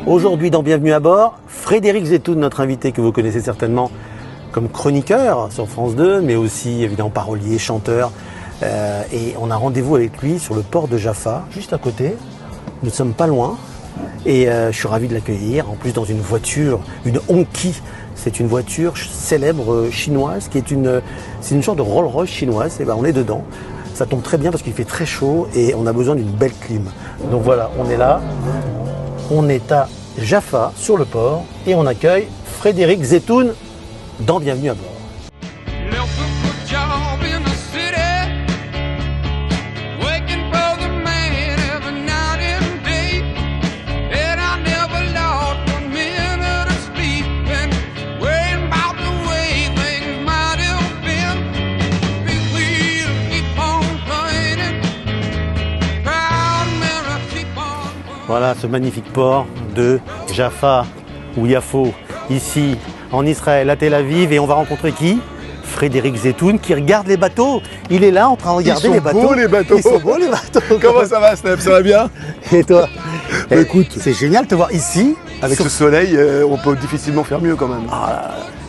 Aujourd'hui dans Bienvenue à bord, Frédéric Zetoun, notre invité que vous connaissez certainement comme chroniqueur sur France 2, mais aussi évidemment parolier, chanteur. Et on a rendez-vous avec lui sur le port de Jaffa, juste à côté. Nous ne sommes pas loin et je suis ravi de l'accueillir. En plus dans une voiture, une Hongqi. C'est une voiture célèbre chinoise c'est une sorte de Rolls-Royce chinoise. Et ben on est dedans. Ça tombe très bien parce qu'il fait très chaud et on a besoin d'une belle clim. Donc voilà, on est là. On est à Jaffa, sur le port, et on accueille Frédéric Zetoun dans Bienvenue à bord. Voilà ce magnifique port de Jaffa ou Yafo, ici en Israël, à Tel Aviv. Et on va rencontrer qui? Frédéric Zetoun qui regarde les bateaux. Il est là en train de regarder les bateaux. Ils sont beaux les bateaux. Comment ça va, Snap? Ça va bien? Et toi? Écoute, c'est génial de te voir ici. Avec ce soleil, on peut difficilement faire mieux quand même.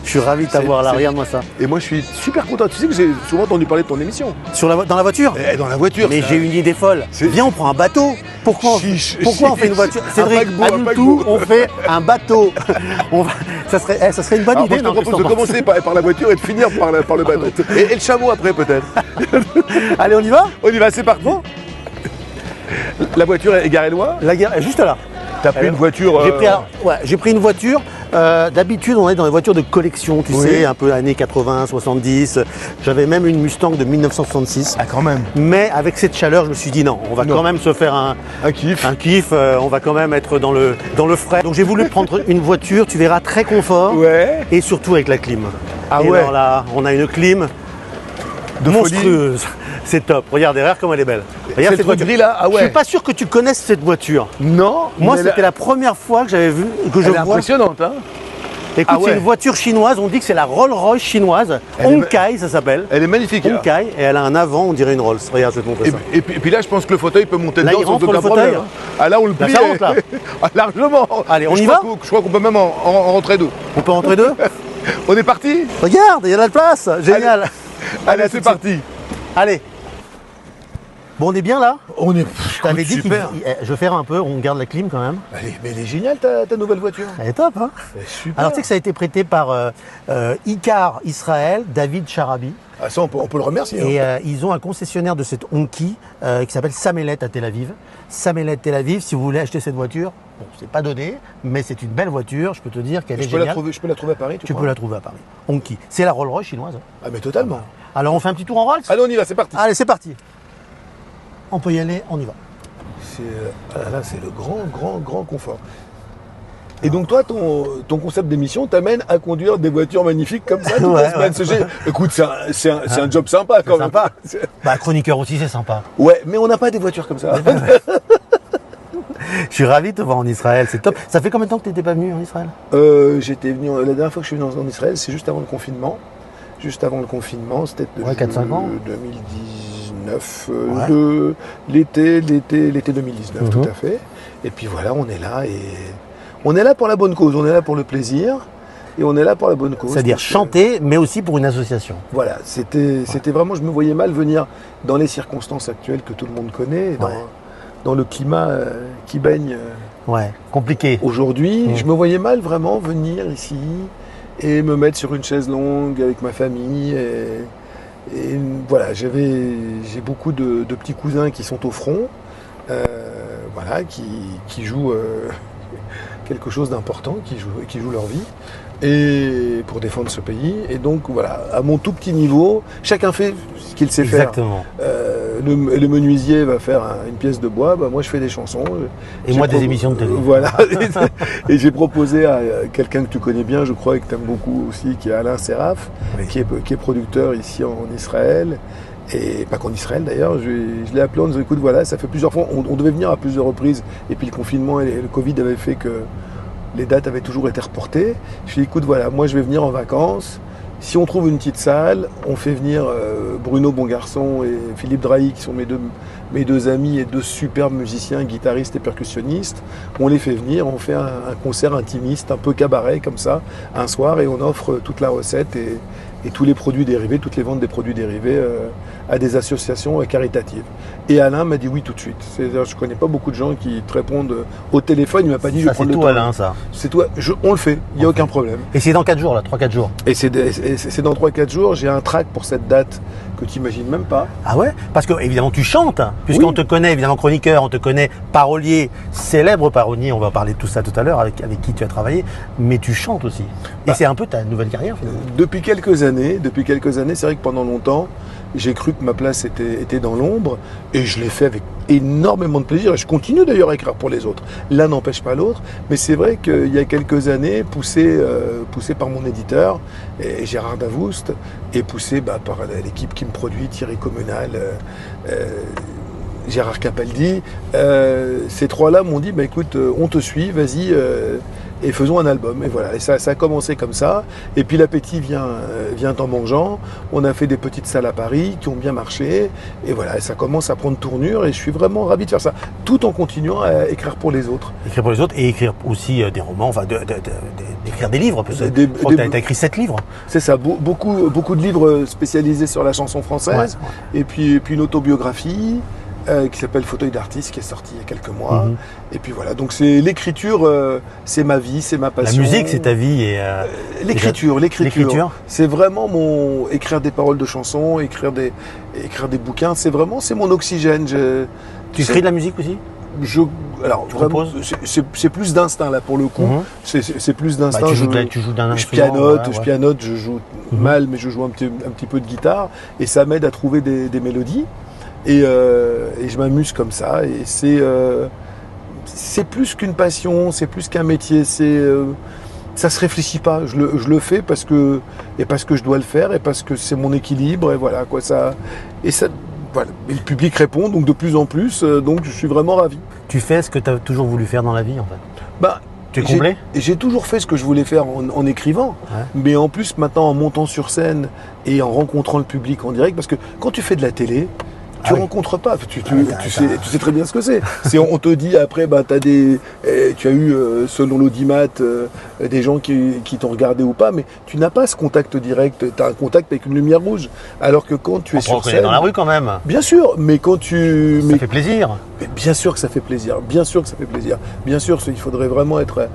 Je suis ravi de t'avoir là, regarde-moi ça. Et moi je suis super content. Tu sais que j'ai souvent entendu parler de ton émission. Dans la voiture? Dans la voiture. Mais j'ai une idée folle. Viens, on prend un bateau. Pourquoi on fait une voiture? Cédric, annule tout, on fait un bateau. Ça serait une bonne idée. Je te propose de commencer par la voiture et de finir par le bateau. Et le chameau après peut-être. Allez, on y va? On y va, c'est parti. La voiture est garée loin? La gare est juste là. T'as pris une voiture J'ai pris une voiture. D'habitude, on est dans les voitures de collection, tu sais, un peu années 80, 70. J'avais même une Mustang de 1966. Ah, quand même. Mais avec cette chaleur, je me suis dit non, on va quand même se faire un kiff. On va quand même être dans le frais. Donc j'ai voulu prendre une voiture, tu verras, très confort. Ouais. Et surtout avec la clim. Et alors là, on a une clim monstrueuse. C'est top. Regarde derrière comme elle est belle. Regarde cette voiture là. Je suis pas sûr que tu connaisses cette voiture. Non. Moi, c'était la première fois que j'avais vu, Elle est impressionnante, hein. Écoute, c'est une voiture chinoise. On dit que c'est la Rolls-Royce chinoise. Hongqi, ça s'appelle. Elle est magnifique. Hongqi, et elle a un avant, on dirait une Rolls. Regarde, je vais te montrer ça. Et puis là, je pense que le fauteuil peut monter là, dedans il rentre sans aucun fauteuil. problème. Ah là, on le plie. Ça rentre là. Largement. Allez, on y va. Je crois qu'on peut même en rentrer deux. On peut rentrer deux. On est parti. Regarde, il y a de la place. Génial. Allez, c'est parti. Allez. Bon, on est bien là? On est. Je t'avais dit je vais faire un peu, on garde la clim quand même. Mais elle est géniale ta nouvelle voiture. Elle est top, hein? Super. Alors tu sais que ça a été prêté par Icar Israël, David Charabi. Ah ça, on peut le remercier. Et ils ont un concessionnaire de cette Hongqi qui s'appelle Samelet à Tel Aviv. Samelet Tel Aviv, si vous voulez acheter cette voiture, bon, c'est pas donné, mais c'est une belle voiture, je peux te dire qu'elle est géniale. Je peux la trouver à Paris, tu peux la trouver à Paris. Hongqi. C'est la Rolls-Royce chinoise. Ah mais totalement. Alors on fait un petit tour en Rolls? Allez, on y va, c'est parti. Allez, c'est parti. On peut y aller, on y va. Là, c'est le grand confort. Et donc toi, ton concept d'émission t'amène à conduire des voitures magnifiques comme ça toute la semaine. Écoute, c'est un job sympa quand même. Sympa. Bah, chroniqueur aussi, c'est sympa. Ouais, mais on n'a pas des voitures comme ça. Je suis ravi de te voir en Israël, c'est top. Ça fait combien de temps que tu n'étais pas venu en Israël? J'étais venu, la dernière fois que je suis venu en Israël, c'est juste avant le confinement. Juste avant le confinement, c'était 4-5 ans 2019, l'été 2019, tout à fait. Et puis voilà, on est là et on est là pour la bonne cause, on est là pour le plaisir et on est là pour la bonne cause. C'est-à-dire chanter, mais aussi pour une association. Voilà, c'était vraiment, je me voyais mal venir dans les circonstances actuelles que tout le monde connaît, dans le climat qui baigne compliqué. Aujourd'hui, je me voyais mal vraiment venir ici et me mettre sur une chaise longue avec ma famille. Et voilà, j'ai beaucoup de petits cousins qui sont au front, qui jouent quelque chose d'important, qui jouent leur vie et pour défendre ce pays. Et donc voilà, à mon tout petit niveau, chacun fait ce qu'il sait faire. Exactement. Le menuisier va faire une pièce de bois, moi je fais des chansons. Et moi des émissions de télé. Voilà. Et j'ai proposé à quelqu'un que tu connais bien, je crois, et que tu aimes beaucoup aussi, qui est Alain Seraf, qui est producteur ici en Israël. Et pas qu'en Israël d'ailleurs, je l'ai appelé en disant écoute voilà, ça fait plusieurs fois, on devait venir à plusieurs reprises, et puis le confinement et le Covid avaient fait que les dates avaient toujours été reportées. Je lui ai dit écoute voilà, moi je vais venir en vacances, Si on trouve une petite salle, on fait venir Bruno Bongarçon et Philippe Drahi, qui sont mes deux amis et deux superbes musiciens, guitaristes et percussionnistes. On les fait venir, on fait un concert intimiste, un peu cabaret comme ça, un soir, et on offre toute la recette et tous les produits dérivés, toutes les ventes des produits dérivés à des associations caritatives. Et Alain m'a dit oui tout de suite. C'est-à-dire, je ne connais pas beaucoup de gens qui te répondent au téléphone, il ne m'a pas dit je vais prendre le temps. C'est tout Alain, ça. C'est toi, on le fait, il n'y a aucun problème. Et c'est dans 4 jours, là, 3-4 jours. Et c'est dans 3-4 jours, j'ai un track pour cette date que tu n'imagines même pas. Ah ouais? Parce que évidemment tu chantes, puisqu'on te connaît évidemment chroniqueur, on te connaît parolier, célèbre parolier, on va parler de tout ça tout à l'heure, avec qui tu as travaillé, mais tu chantes aussi. Et c'est un peu ta nouvelle carrière finalement. Depuis quelques années, c'est vrai que pendant longtemps, j'ai cru que ma place était dans l'ombre, et je l'ai fait avec énormément de plaisir, et je continue d'ailleurs à écrire pour les autres. L'un n'empêche pas l'autre, mais c'est vrai qu'il y a quelques années, poussé par mon éditeur, et Gérard Davoust, et poussé par l'équipe qui me produit, Thierry Communal, Gérard Capaldi, ces trois-là m'ont dit, écoute, on te suit, vas-y, et faisons un album. Et voilà, et ça a commencé comme ça. Et puis l'appétit vient en mangeant. On a fait des petites salles à Paris qui ont bien marché. Et voilà, et ça commence à prendre tournure, et je suis vraiment ravi de faire ça, tout en continuant à écrire pour les autres. Écrire pour les autres et écrire aussi des romans, enfin d'écrire des livres. Parce que je crois que tu as écrit 7 livres. C'est ça, beaucoup de livres spécialisés sur la chanson française. Ouais. Et puis une autobiographie qui s'appelle Fauteuil d'artiste, qui est sorti il y a quelques mois. Et puis voilà, donc c'est l'écriture, c'est ma vie, c'est ma passion. La musique, c'est ta vie et l'écriture. C'est vraiment écrire des paroles de chansons, écrire des bouquins. C'est mon oxygène. Tu écris de la musique aussi? Alors vraiment, c'est plus d'instinct là pour le coup. C'est plus d'instinct. Tu joues d'un instrument. Je pianote, je joue mal, mais je joue un petit peu de guitare, et ça m'aide à trouver des mélodies. Et je m'amuse comme ça, et c'est plus qu'une passion, c'est plus qu'un métier, ça se réfléchit pas, je le fais parce que je dois le faire, et parce que c'est mon équilibre, et voilà quoi, voilà. Et le public répond donc de plus en plus, donc je suis vraiment ravi. Tu fais ce que tu as toujours voulu faire dans la vie en fait? Tu es comblé? J'ai toujours fait ce que je voulais faire en écrivant, mais en plus maintenant en montant sur scène et en rencontrant le public en direct, parce que quand tu fais de la télé, tu rencontres pas, tu sais très bien ce que c'est. On te dit après, tu as eu, selon l'audimat, des gens qui t'ont regardé ou pas, mais tu n'as pas ce contact direct, tu as un contact avec une lumière rouge. Alors que quand tu es sur scène... dans la rue quand même. Bien sûr, mais quand tu... Ça fait plaisir. Mais bien sûr que ça fait plaisir, bien sûr, il faudrait vraiment être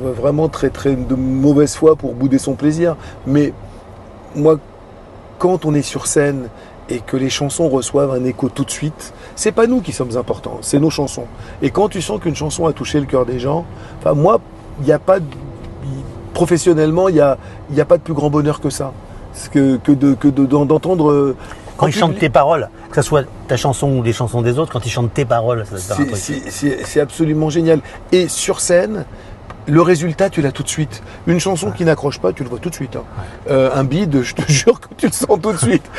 vraiment très très de mauvaise foi pour bouder son plaisir. Mais moi, quand on est sur scène et que les chansons reçoivent un écho tout de suite, c'est pas nous qui sommes importants, c'est nos chansons. Et quand tu sens qu'une chanson a touché le cœur des gens, moi, il n'y a pas professionnellement, il y a pas de plus grand bonheur que ça, d'entendre. Quand ils chantent tes paroles, que ce soit ta chanson ou les chansons des autres, quand ils chantent tes paroles, c'est absolument génial. Et sur scène, le résultat, tu l'as tout de suite. Une chanson qui n'accroche pas, tu le vois tout de suite. Un bide, je te jure que tu le sens tout de suite.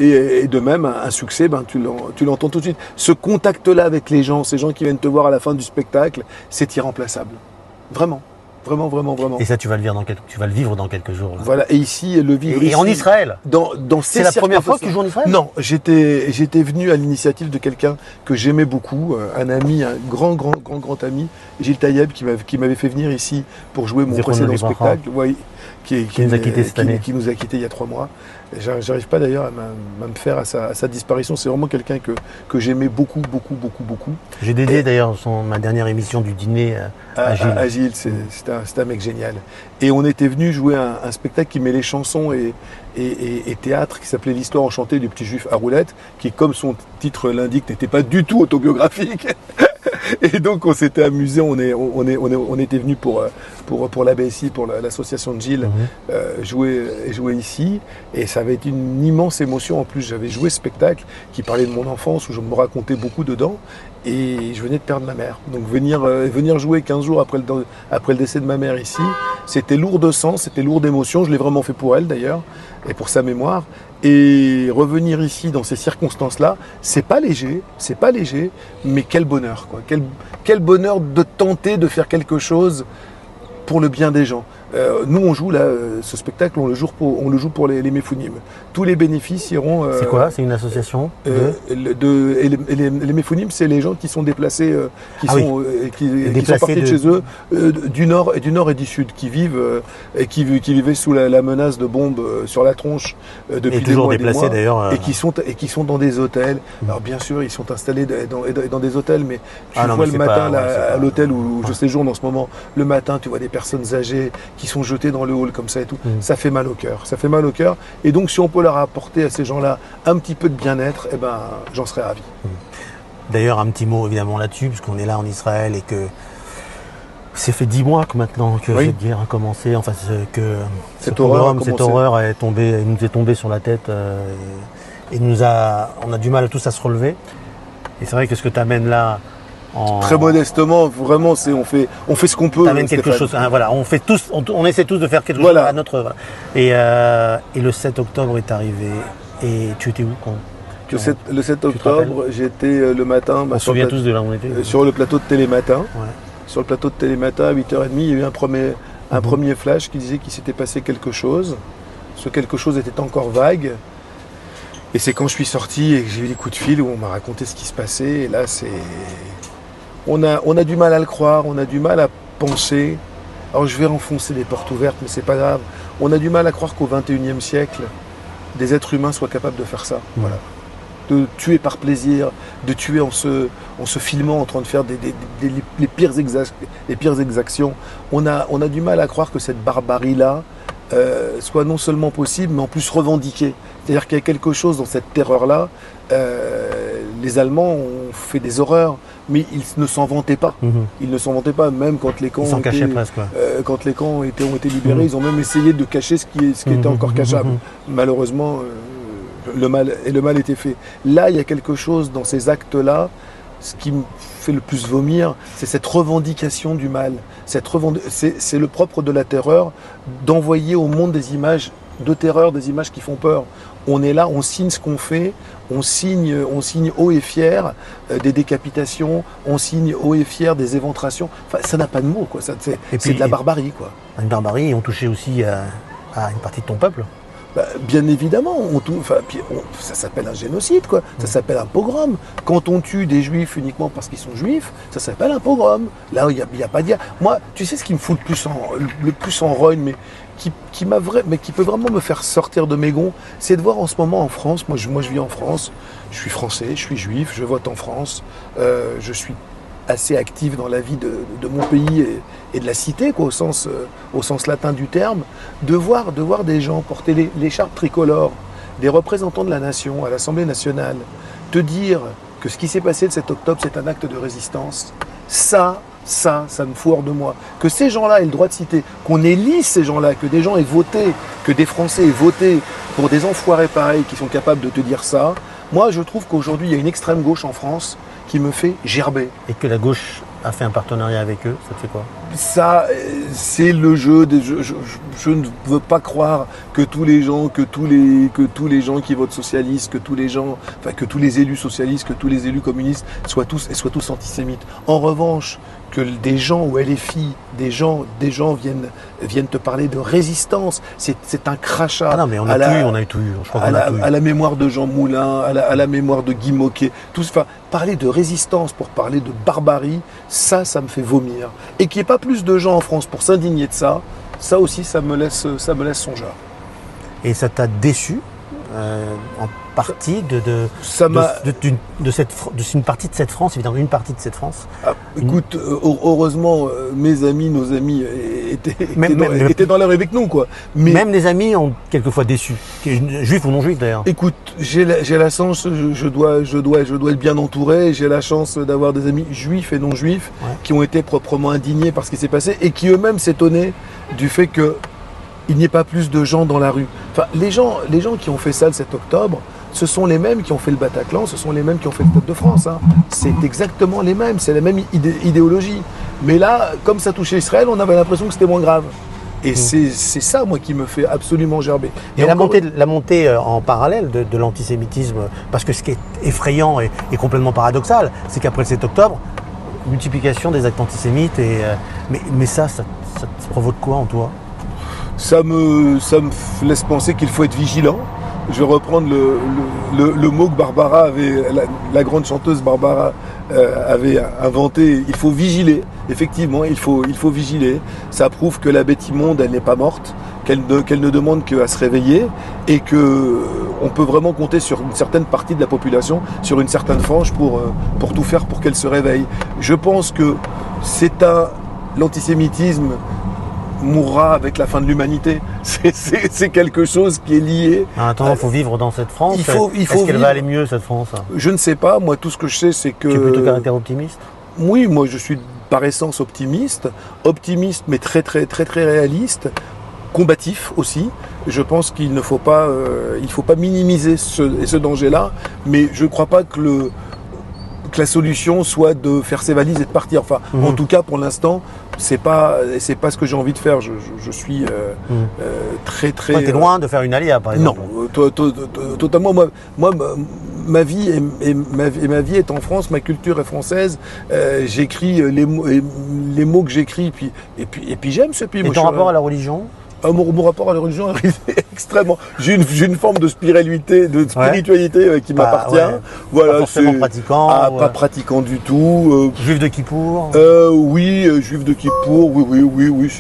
Et de même, un succès, tu l'entends tout de suite. Ce contact-là avec les gens, ces gens qui viennent te voir à la fin du spectacle, c'est irremplaçable. Vraiment. Et ça, tu vas le vivre dans quelques jours. Là. Voilà, et ici, le vivre et en Israël. C'est la première fois que tu joues en Israël? Non, j'étais venu à l'initiative de quelqu'un que j'aimais beaucoup, un ami, un grand ami, Gilles Taïeb, qui m'avait fait venir ici pour jouer mon précédent spectacle. Qui nous a quittés cette année. Qui nous a quittés il y a 3 mois. J'arrive pas d'ailleurs à me faire à sa disparition. C'est vraiment quelqu'un que j'aimais beaucoup. J'ai dédié d'ailleurs ma dernière émission du dîner à Gilles. À Gilles, c'est un mec génial. Et on était venu jouer un spectacle qui mêlait chansons et théâtre, qui s'appelait L'histoire enchantée du petit juif à roulettes, qui, comme son titre l'indique, n'était pas du tout autobiographique. Et donc on s'était amusé, on était venu pour l'ABSI, pour l'association de Gilles, jouer ici, et ça avait été une immense émotion. En plus, j'avais joué ce spectacle qui parlait de mon enfance, où je me racontais beaucoup dedans, et je venais de perdre ma mère. Donc venir jouer 15 jours après le décès de ma mère ici, c'était lourd de sens, c'était lourd d'émotions. Je l'ai vraiment fait pour elle d'ailleurs, et pour sa mémoire. Et revenir ici dans ces circonstances-là, c'est pas léger, mais quel bonheur, quoi. Quel bonheur de tenter de faire quelque chose pour le bien des gens. Nous, on joue là, ce spectacle, on le joue pour les Méphonim. Tous les bénéfices iront. C'est quoi? C'est une association les Méphonim, c'est les gens qui sont déplacés, qui sont partis de chez eux, du nord et du sud, qui vivaient sous la menace de bombes sur la tronche depuis des mois, déplacés d'ailleurs, et qui sont dans des hôtels. Alors bien sûr, ils sont installés dans des hôtels, mais tu vois le matin à l'hôtel où je séjourne en ce moment, le matin, tu vois des personnes âgées qui sont jetées dans le hall comme ça et tout. Ça fait mal au cœur. Ça fait mal au cœur. Et donc, si on peut leur apporter à ces gens-là un petit peu de bien-être, eh ben, j'en serais ravi. D'ailleurs, un petit mot évidemment là-dessus, puisqu'on est là en Israël et que c'est fait 10 mois que maintenant que cette guerre a commencé, enfin que cette horreur nous est tombée sur la tête et on a du mal tous à se relever. Et c'est vrai que ce que tu amènes là, très modestement, vraiment, on fait ce qu'on peut. T'amènes quelque chose. Hein, voilà, on essaie tous de faire quelque chose à notre. Voilà. Et le 7 octobre est arrivé. Et tu étais où quand le 7 octobre, j'étais le matin. On se souvient tous de là où on était. Sur le plateau de Télématin. Ouais. Sur le plateau de Télématin à 8h30, il y a eu un premier flash qui disait qu'il s'était passé quelque chose. Ce quelque chose était encore vague. Et c'est quand je suis sorti et que j'ai eu des coups de fil où on m'a raconté ce qui se passait. Et là, on a du mal à le croire, on a du mal à penser. Alors je vais enfoncer des portes ouvertes, mais c'est pas grave. On a du mal à croire qu'au XXIe siècle, des êtres humains soient capables de faire ça. Voilà. De tuer par plaisir, de tuer en se filmant en train de faire les pires exactions. On a du mal à croire que cette barbarie-là soit non seulement possible, mais en plus revendiquée. C'est-à-dire qu'il y a quelque chose dans cette terreur-là. Les Allemands ont fait des horreurs, mais ils ne s'en vantaient pas. Ils ne s'en vantaient pas, même quand les camps ont été libérés, ils ont même essayé de cacher ce qui était encore cachable. Malheureusement, le mal était fait. Là, il y a quelque chose dans ces actes-là. Ce qui me fait le plus vomir, c'est cette revendication du mal. C'est le propre de la terreur, d'envoyer au monde des images de terreur, des images qui font peur. On est là, on signe ce qu'on fait, on signe haut et fier des décapitations, on signe haut et fier des éventrations. Enfin, ça n'a pas de mots, quoi. C'est de la barbarie, quoi. Une barbarie, et on touchait aussi à une partie de ton peuple. Bien évidemment, ça s'appelle un génocide, quoi. Ça s'appelle un pogrom. Quand on tue des juifs uniquement parce qu'ils sont juifs, ça s'appelle un pogrom. Là, il n'y a pas de dire. Moi, tu sais ce qui me fout le plus en rogne, mais qui peut vraiment me faire sortir de mes gonds, c'est de voir en ce moment en France, moi je vis en France, je suis français, je suis juif, je vote en France, je suis assez actif dans la vie de mon pays et de la cité, quoi, au sens latin du terme, de voir des gens porter l'écharpe tricolore, des représentants de la nation à l'Assemblée nationale, te dire que ce qui s'est passé le 7 octobre, c'est un acte de résistance, ça me fout hors de moi. Que ces gens-là aient le droit de citer, qu'on élise ces gens-là, que des gens aient voté, que des Français aient voté pour des enfoirés pareils qui sont capables de te dire ça, moi je trouve qu'aujourd'hui il y a une extrême gauche en France qui me fait gerber. Et que la gauche a fait un partenariat avec eux, ça te fait quoi? Ça, c'est le jeu. Je ne veux pas croire que tous les gens qui votent socialistes, que tous les élus socialistes, que tous les élus communistes soient tous antisémites. En revanche, que des gens ou LFI, des gens viennent te parler de résistance, c'est un crachat. Ah non, mais on a eu tout eu. Je crois qu'on a tout eu. À la mémoire de Jean Moulin, à la mémoire de Guy Môquet, parler de résistance pour parler de barbarie, ça me fait vomir. Et qu'il n'y ait pas plus de gens en France pour s'indigner de ça aussi, ça me laisse songeur. Et ça t'a déçu en partie de une partie de cette France, évidemment, une partie de cette France. Écoute, heureusement, nos amis étaient dans l'air avec nous, quoi. Mais même les amis ont quelquefois déçu, juifs ou non juifs d'ailleurs. Écoute, j'ai la chance, je dois être bien entouré. J'ai la chance d'avoir des amis juifs et non juifs qui ont été proprement indignés par ce qui s'est passé et qui eux-mêmes s'étonnaient du fait qu'il n'y ait pas plus de gens dans la rue. Enfin, les gens qui ont fait ça le 7 octobre, ce sont les mêmes qui ont fait le Bataclan, ce sont les mêmes qui ont fait le Stade de France. Hein. C'est exactement les mêmes, c'est la même idéologie. Mais là, comme ça touchait Israël, on avait l'impression que c'était moins grave. Et c'est ça, moi, qui me fait absolument gerber. Et la montée en parallèle de l'antisémitisme, parce que ce qui est effrayant et complètement paradoxal, c'est qu'après le 7 octobre, multiplication des actes antisémites, mais ça te provoque quoi en toi? ça me laisse penser qu'il faut être vigilant. Je vais reprendre le mot que Barbara avait, la grande chanteuse Barbara avait inventé. Il faut vigiler. Effectivement, il faut vigiler. Ça prouve que la bête immonde, elle n'est pas morte, qu'elle ne demande qu'à se réveiller et que on peut vraiment compter sur une certaine partie de la population, sur une certaine frange pour tout faire pour qu'elle se réveille. Je pense que l'antisémitisme mourra avec la fin de l'humanité. C'est quelque chose qui est lié. Attends, il faut vivre dans cette France. Est-ce qu'elle va aller mieux, cette France? Je ne sais pas. Moi, tout ce que je sais, c'est que... Tu es plutôt caractère optimiste? Oui, moi, je suis par essence optimiste, mais très, très, très, très réaliste, combatif aussi. Je pense qu'il ne faut pas, minimiser ce danger-là, mais je ne crois pas que la solution soit de faire ses valises et de partir. Enfin, en tout cas, pour l'instant, c'est pas ce que j'ai envie de faire. Je suis très, très... Toi, t'es loin de faire une alia, par exemple. Non, totalement. Moi, ma vie est en France, ma culture est française. J'écris les mots que j'écris, et puis j'aime ce pays. Et ton rapport à la religion? Mon rapport à la religion est extrêmement... J'ai une forme de spiritualité qui m'appartient. Ouais. Voilà, pas forcément pratiquant. Pas pratiquant du tout. Juif de Kippour. Oui, juif de Kippour. Oui.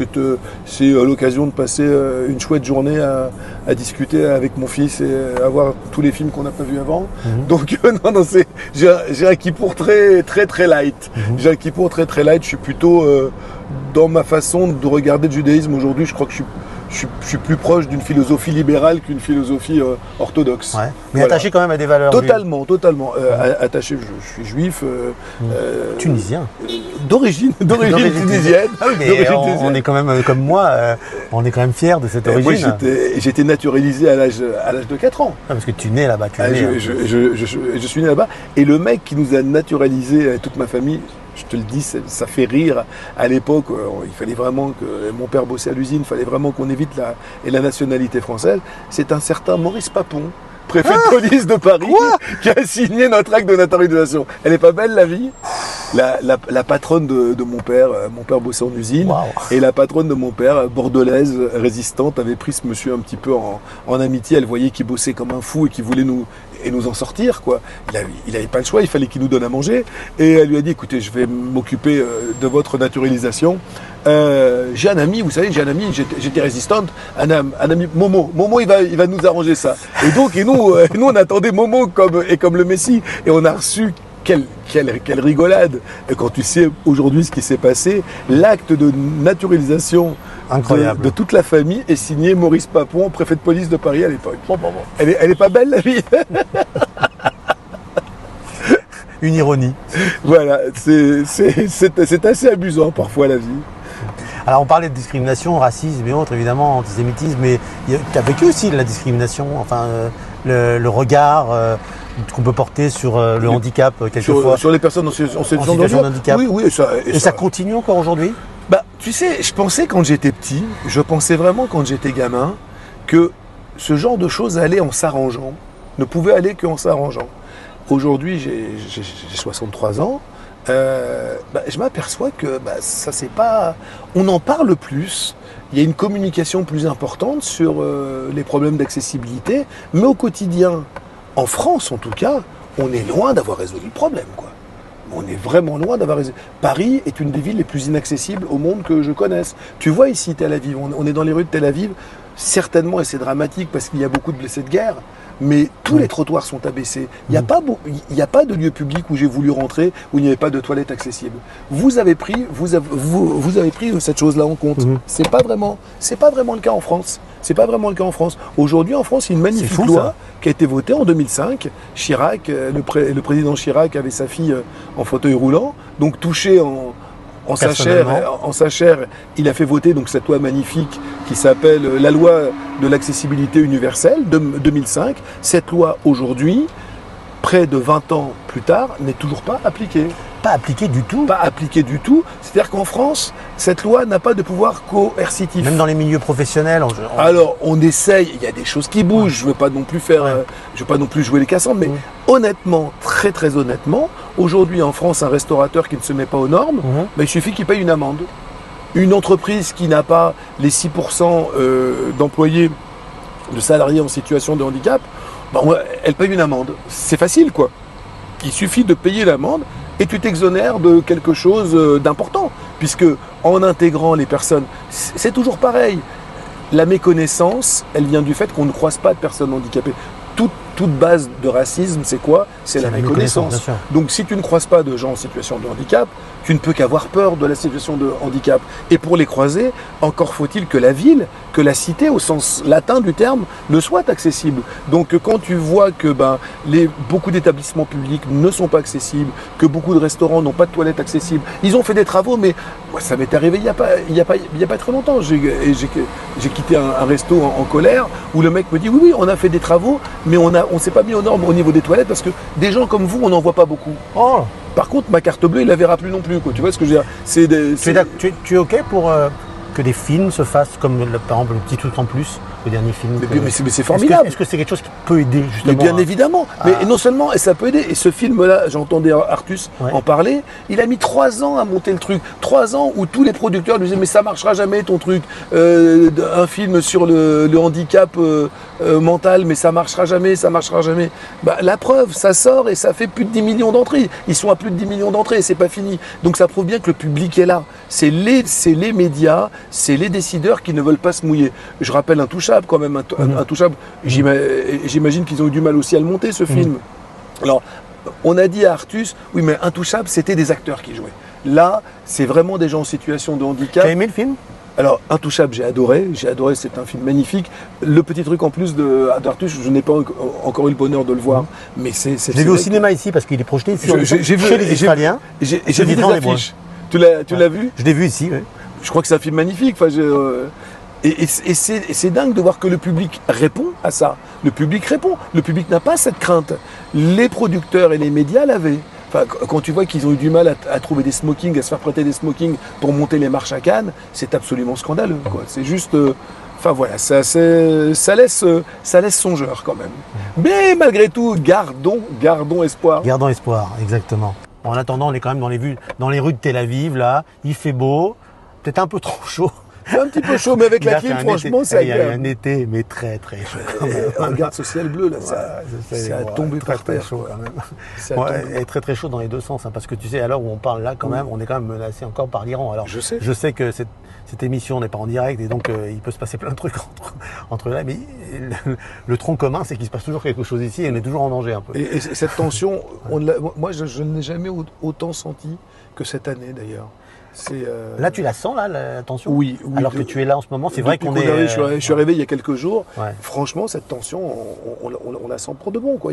C'est l'occasion de passer une chouette journée à discuter avec mon fils et à voir tous les films qu'on n'a pas vus avant. Donc non, j'ai un Kippour très très très light. J'ai un Kippour très très light. Je suis plutôt dans ma façon de regarder le judaïsme aujourd'hui. Je crois que je suis plus proche d'une philosophie libérale qu'une philosophie orthodoxe. Ouais. Mais voilà. Attaché quand même à des valeurs. Totalement. Attaché, je suis juif. Tunisien. D'origine tunisienne. Ah oui, mais on est quand même, comme moi, on est quand même fiers de cette origine. Moi, j'étais naturalisé à l'âge de 4 ans. Ah, parce que tu es né là-bas. Je suis né là-bas. Et le mec qui nous a naturalisé, toute ma famille, je te le dis, ça fait rire. À l'époque, il fallait vraiment que... Mon père bossait à l'usine, il fallait vraiment qu'on évite la nationalité française. C'est un certain Maurice Papon, préfet de police de Paris, qui a signé notre acte de naturalisation. Elle n'est pas belle, la vie? La patronne de mon père bossait en usine, et la patronne de mon père, bordelaise, résistante, avait pris ce monsieur un petit peu en amitié. Elle voyait qu'il bossait comme un fou et qu'il voulait nous en sortir, quoi. Il n'avait pas le choix, il fallait qu'il nous donne à manger. Et elle lui a dit, écoutez, je vais m'occuper de votre naturalisation. J'ai un ami, vous savez, j'étais résistante, un ami, Momo, il va nous arranger ça. Et nous, on attendait Momo comme le Messie. Et on a reçu quelle rigolade. Et quand tu sais aujourd'hui ce qui s'est passé, l'acte de naturalisation de toute la famille est signé Maurice Papon, préfet de police de Paris à l'époque. Bon. Elle est pas belle, la vie? Une ironie. Voilà, c'est assez amusant parfois, la vie. Alors on parlait de discrimination, racisme et autres, évidemment, antisémitisme, mais tu as vécu aussi de la discrimination, enfin le regard qu'on peut porter sur le handicap quelquefois. Sur les personnes en situation de handicap. Oui, et ça continue encore aujourd'hui? Tu sais, je pensais quand j'étais petit, vraiment quand j'étais gamin, que ce genre de choses allait en s'arrangeant, ne pouvait aller qu'en s'arrangeant. Aujourd'hui, j'ai 63 ans. Je m'aperçois que ça c'est pas. On en parle plus. Il y a une communication plus importante sur les problèmes d'accessibilité, mais au quotidien, en France en tout cas, on est loin d'avoir résolu le problème, quoi. On est vraiment loin d'avoir résolu. Paris est une des villes les plus inaccessibles au monde que je connaisse. Tu vois ici Tel Aviv, on est dans les rues de Tel Aviv, certainement, et c'est dramatique parce qu'il y a beaucoup de blessés de guerre. Mais tous les trottoirs sont abaissés. Il n'y a pas de lieu public où j'ai voulu rentrer où il n'y avait pas de toilettes accessibles. Vous avez pris cette chose-là en compte. C'est pas vraiment le cas en France. C'est pas vraiment le cas en France. Aujourd'hui, en France, il y a une magnifique loi qui a été votée en 2005. Chirac, le président Chirac avait sa fille en fauteuil roulant, donc touché en sa chair, il a fait voter donc cette loi magnifique qui s'appelle la loi de l'accessibilité universelle de 2005. Cette loi, aujourd'hui, près de 20 ans plus tard, n'est toujours pas appliquée. Pas appliquée du tout? Pas appliquée du tout. C'est-à-dire qu'en France, cette loi n'a pas de pouvoir coercitif. Même dans les milieux professionnels? Alors, on essaye, il y a des choses qui bougent, je ne veux pas non plus je veux pas non plus jouer les cassants, mais honnêtement, très très honnêtement, aujourd'hui en France, un restaurateur qui ne se met pas aux normes, il suffit qu'il paye une amende. Une entreprise qui n'a pas les 6% d'employés, de salariés en situation de handicap, elle paye une amende. C'est facile, quoi. Il suffit de payer l'amende et tu t'exonères de quelque chose d'important. Puisque en intégrant les personnes, c'est toujours pareil. La méconnaissance, elle vient du fait qu'on ne croise pas de personnes handicapées. Toute base de racisme, c'est quoi? C'est la méconnaissance. Donc si tu ne croises pas de gens en situation de handicap, tu ne peux qu'avoir peur de la situation de handicap. Et pour les croiser, encore faut-il que la ville, que la cité, au sens latin du terme, ne soit accessible. Donc quand tu vois que beaucoup d'établissements publics ne sont pas accessibles, que beaucoup de restaurants n'ont pas de toilettes accessibles, ils ont fait des travaux, mais moi, ça m'est arrivé il y a pas très longtemps. J'ai quitté un resto en colère où le mec me dit oui, on a fait des travaux, mais on ne s'est pas mis aux normes au niveau des toilettes parce que des gens comme vous, on n'en voit pas beaucoup. Oh. Par contre, ma carte bleue, il la verra plus non plus, quoi. Tu vois ce que je veux dire? Tu es OK pour que des films se fassent comme par exemple le Petit Truc en plus, le dernier film? Mais c'est formidable. Est-ce que c'est quelque chose qui peut aider justement? Mais bien évidemment. Mais non seulement, et ça peut aider. Et ce film-là, j'entendais Artus en parler, il a mis 3 ans à monter le truc. 3 ans où tous les producteurs lui disaient mais ça marchera jamais ton truc. Un film sur le handicap mental, mais ça marchera jamais. La preuve, ça sort et ça fait plus de 10 millions d'entrées. Ils sont à plus de 10 millions d'entrées et c'est pas fini. Donc ça prouve bien que le public est là. C'est les médias, c'est les décideurs qui ne veulent pas se mouiller. Je rappelle Intouchable quand même. Intouchable, j'imagine qu'ils ont eu du mal aussi à le monter ce film. Alors, on a dit à Artus, oui mais Intouchable, c'était des acteurs qui jouaient. Là, c'est vraiment des gens en situation de handicap. Tu as aimé le film? Alors, Intouchable, j'ai adoré, c'est un film magnifique. Le petit truc en plus d'Artus, je n'ai pas encore eu le bonheur de le voir, mais c'est... Je l'ai vu au cinéma ici parce qu'il est projeté chez les Israéliens. J'ai vu des affiches. Tu l'as vu? Je l'ai vu ici, oui. Je crois que c'est un film magnifique. Et c'est dingue de voir que le public répond à ça. Le public répond. Le public n'a pas cette crainte. Les producteurs et les médias l'avaient. Enfin, quand tu vois qu'ils ont eu du mal à trouver des smokings, à se faire prêter des smokings pour monter les marches à Cannes, c'est absolument scandaleux, quoi. C'est juste... Enfin voilà, ça laisse songeur quand même. Mais malgré tout, gardons espoir. Gardons espoir, exactement. En attendant, on est quand même dans les rues de Tel Aviv, là. Il fait beau, peut-être un peu trop chaud. C'est un petit peu chaud, mais avec la clim, franchement, c'est agréable. Il y a un été, mais très très chaud. Regarde ce ciel bleu, là, ça a tombé par terre. Très chaud, quand même. Et très très chaud dans les deux sens, hein, parce que tu sais, à l'heure où on parle là, quand même, on est quand même menacé encore par l'Iran. Alors, je sais que cette émission n'est pas en direct, et donc il peut se passer plein de trucs entre là, mais le tronc commun, c'est qu'il se passe toujours quelque chose ici, et on est toujours en danger un peu. Et cette tension, moi, je ne l'ai jamais autant senti que cette année, d'ailleurs. Là, tu la sens, là, la tension? Oui. Alors que tu es là en ce moment, c'est vrai qu'on est... Je suis arrivé il y a quelques jours. Ouais. Franchement, cette tension, on la sent pour de bon, quoi.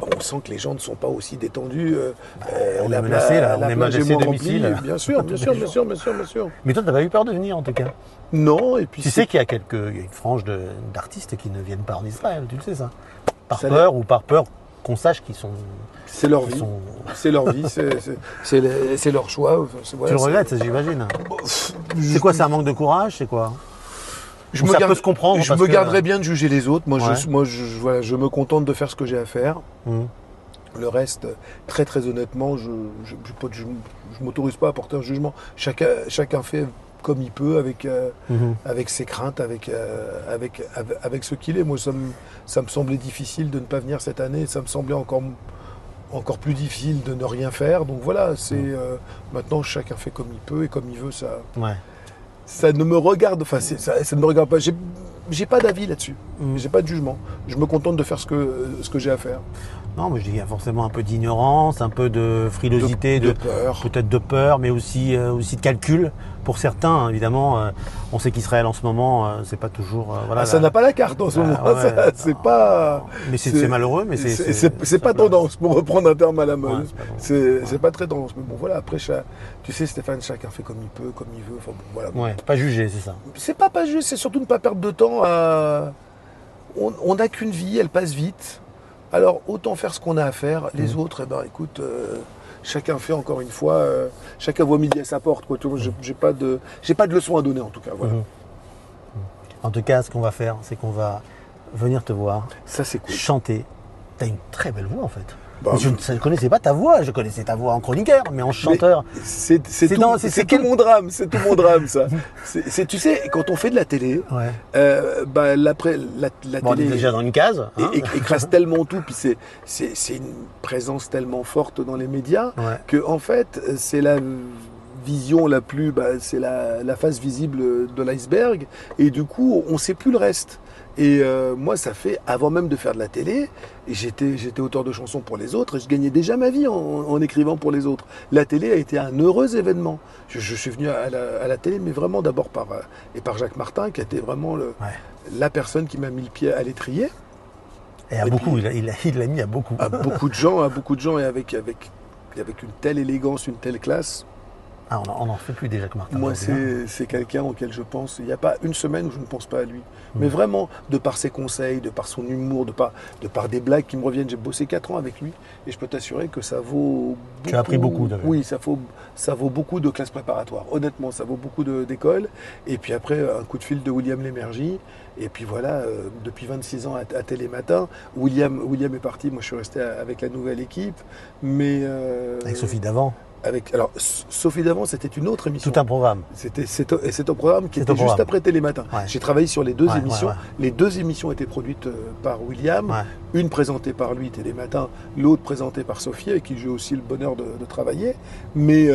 On sent que les gens ne sont pas aussi détendus. On est menacé, là. On est menacé de missiles. Bien sûr. Mais toi, tu n'as pas eu peur de venir, en tout cas? Non, et puis... Tu sais qu'il y a une frange d'artistes qui ne viennent pas en Israël, tu le sais, ça? Par peur qu'on sache qu'ils sont... C'est leur vie, c'est leur vie, c'est leur choix. Voilà, tu le regrettes, j'imagine. C'est quoi, c'est un manque de courage, c'est quoi? Ça peut se comprendre. Je me garderais bien de juger les autres. Moi, je me contente de faire ce que j'ai à faire. Le reste, très très honnêtement, je m'autorise pas à porter un jugement. Chacun fait comme il peut, avec ses craintes, avec ce qu'il est. Moi, ça me semblait difficile de ne pas venir cette année. Ça me semblait encore plus difficile de ne rien faire. Donc voilà, maintenant chacun fait comme il peut et comme il veut. Ça ne me regarde, ça ne me regarde pas. J'ai pas d'avis là-dessus. J'ai pas de jugement. Je me contente de faire ce que j'ai à faire. Non, mais je dis qu'il y a forcément un peu d'ignorance, un peu de frilosité, de peur. Peut-être de peur, mais aussi de calcul. Pour certains, évidemment, on sait qu'Israël en ce moment, c'est pas toujours. Ça n'a pas la carte en ce moment. C'est pas. Mais c'est malheureux, mais c'est pas tendance, pour reprendre un terme à la mode. C'est pas très tendance. Mais bon, voilà. Après, tu sais, Stéphane, chacun fait comme il peut, comme il veut. Enfin, bon, voilà. Ouais, pas juger, c'est ça. C'est pas juger, c'est surtout ne pas perdre de temps à. On n'a qu'une vie, elle passe vite. Alors, autant faire ce qu'on a à faire. Les autres, écoute. Chacun fait encore une fois, chacun voit midi à sa porte. Quoi. J'ai pas de leçon à donner en tout cas. Voilà. En tout cas, ce qu'on va faire, c'est qu'on va venir te voir. Ça c'est cool. Chanter. T'as une très belle voix en fait. Je ne connaissais pas ta voix, je connaissais ta voix en chroniqueur, mais en chanteur. C'est tout mon drame, c'est tout mon drame ça. Tu sais, quand on fait de la télé, la télé déjà dans une case, écrase tellement tout, puis c'est une présence tellement forte dans les médias que en fait c'est la vision la plus, c'est la face visible de l'iceberg, et du coup on sait plus le reste. Et moi, ça fait, avant même de faire de la télé, j'étais auteur de chansons pour les autres, et je gagnais déjà ma vie en écrivant pour les autres. La télé a été un heureux événement. Je suis venu à la télé, mais vraiment d'abord par Jacques Martin, qui a été vraiment la personne qui m'a mis le pied à l'étrier. Et à beaucoup, il l'a mis à beaucoup. À beaucoup de gens, et avec une telle élégance, une telle classe. Ah, on n'en fait plus des Jacques Martin. Moi, c'est quelqu'un auquel je pense. Il n'y a pas une semaine où je ne pense pas à lui. Mais vraiment, de par ses conseils, de par son humour, de par des blagues qui me reviennent. J'ai bossé 4 ans avec lui, et je peux t'assurer que ça vaut beaucoup. Tu as appris beaucoup. Oui, ça vaut beaucoup de classes préparatoires. Honnêtement, ça vaut beaucoup d'écoles. Et puis après, un coup de fil de William Lémergie. Et puis voilà, depuis 26 ans à Télématin. William est parti, moi je suis resté avec la nouvelle équipe. Mais, avec Sophie Davant. Alors, Sophie Davant, c'était une autre émission. Tout un programme. C'est un programme qui était juste après Télématin. J'ai travaillé sur les deux émissions. Les 2 émissions étaient produites par William. Une présentée par lui, Télématin. L'autre présentée par Sophie, avec qui j'ai aussi le bonheur de travailler. Mais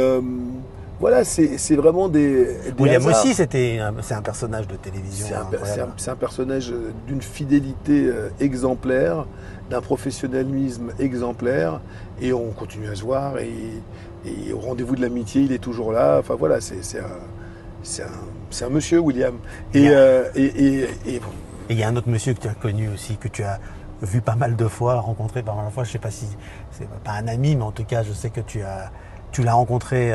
voilà, c'est vraiment des William hasards. aussi, c'est un personnage de télévision. C'est un personnage d'une fidélité exemplaire, d'un professionnalisme exemplaire. Et on continue à se voir. Et au rendez-vous de l'amitié, il est toujours là. Enfin voilà, c'est un monsieur, William. Et il y a un autre monsieur que tu as connu aussi, que tu as vu pas mal de fois, rencontré pas mal de fois. Je ne sais pas si c'est pas un ami, mais en tout cas, je sais que tu l'as rencontré